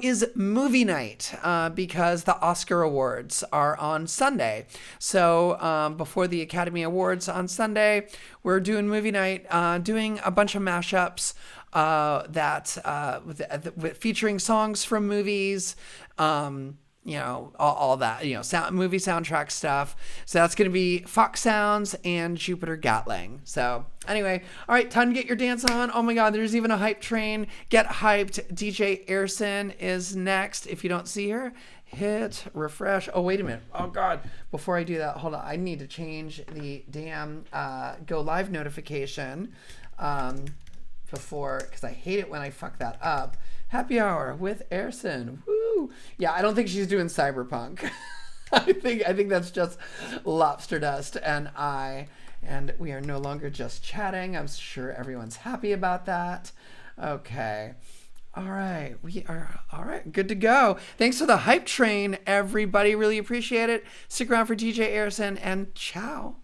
is movie night because the Oscar Awards are on Sunday. So before the Academy Awards on Sunday, we're doing movie night, doing a bunch of mashups featuring songs from movies. All that, movie soundtrack stuff. So that's going to be Fox Sounds and Jupiter Gatling. So anyway, all right, time to get your dance on. Oh my God, there's even a hype train. Get hyped. DJ Ayerson is next. If you don't see her, hit refresh. Oh, wait a minute. Oh God. Before I do that, hold on. I need to change the damn go live notification because I hate it when I fuck that up. Happy Hour with Ayerson. Woo! Woo! Yeah, I don't think she's doing cyberpunk. I think that's just lobster dust, and we are no longer just chatting. I'm sure everyone's happy about that. Okay. All right. We are all right. Good to go. Thanks for the hype train, everybody. Really appreciate it. Stick around for DJ Arison, and ciao.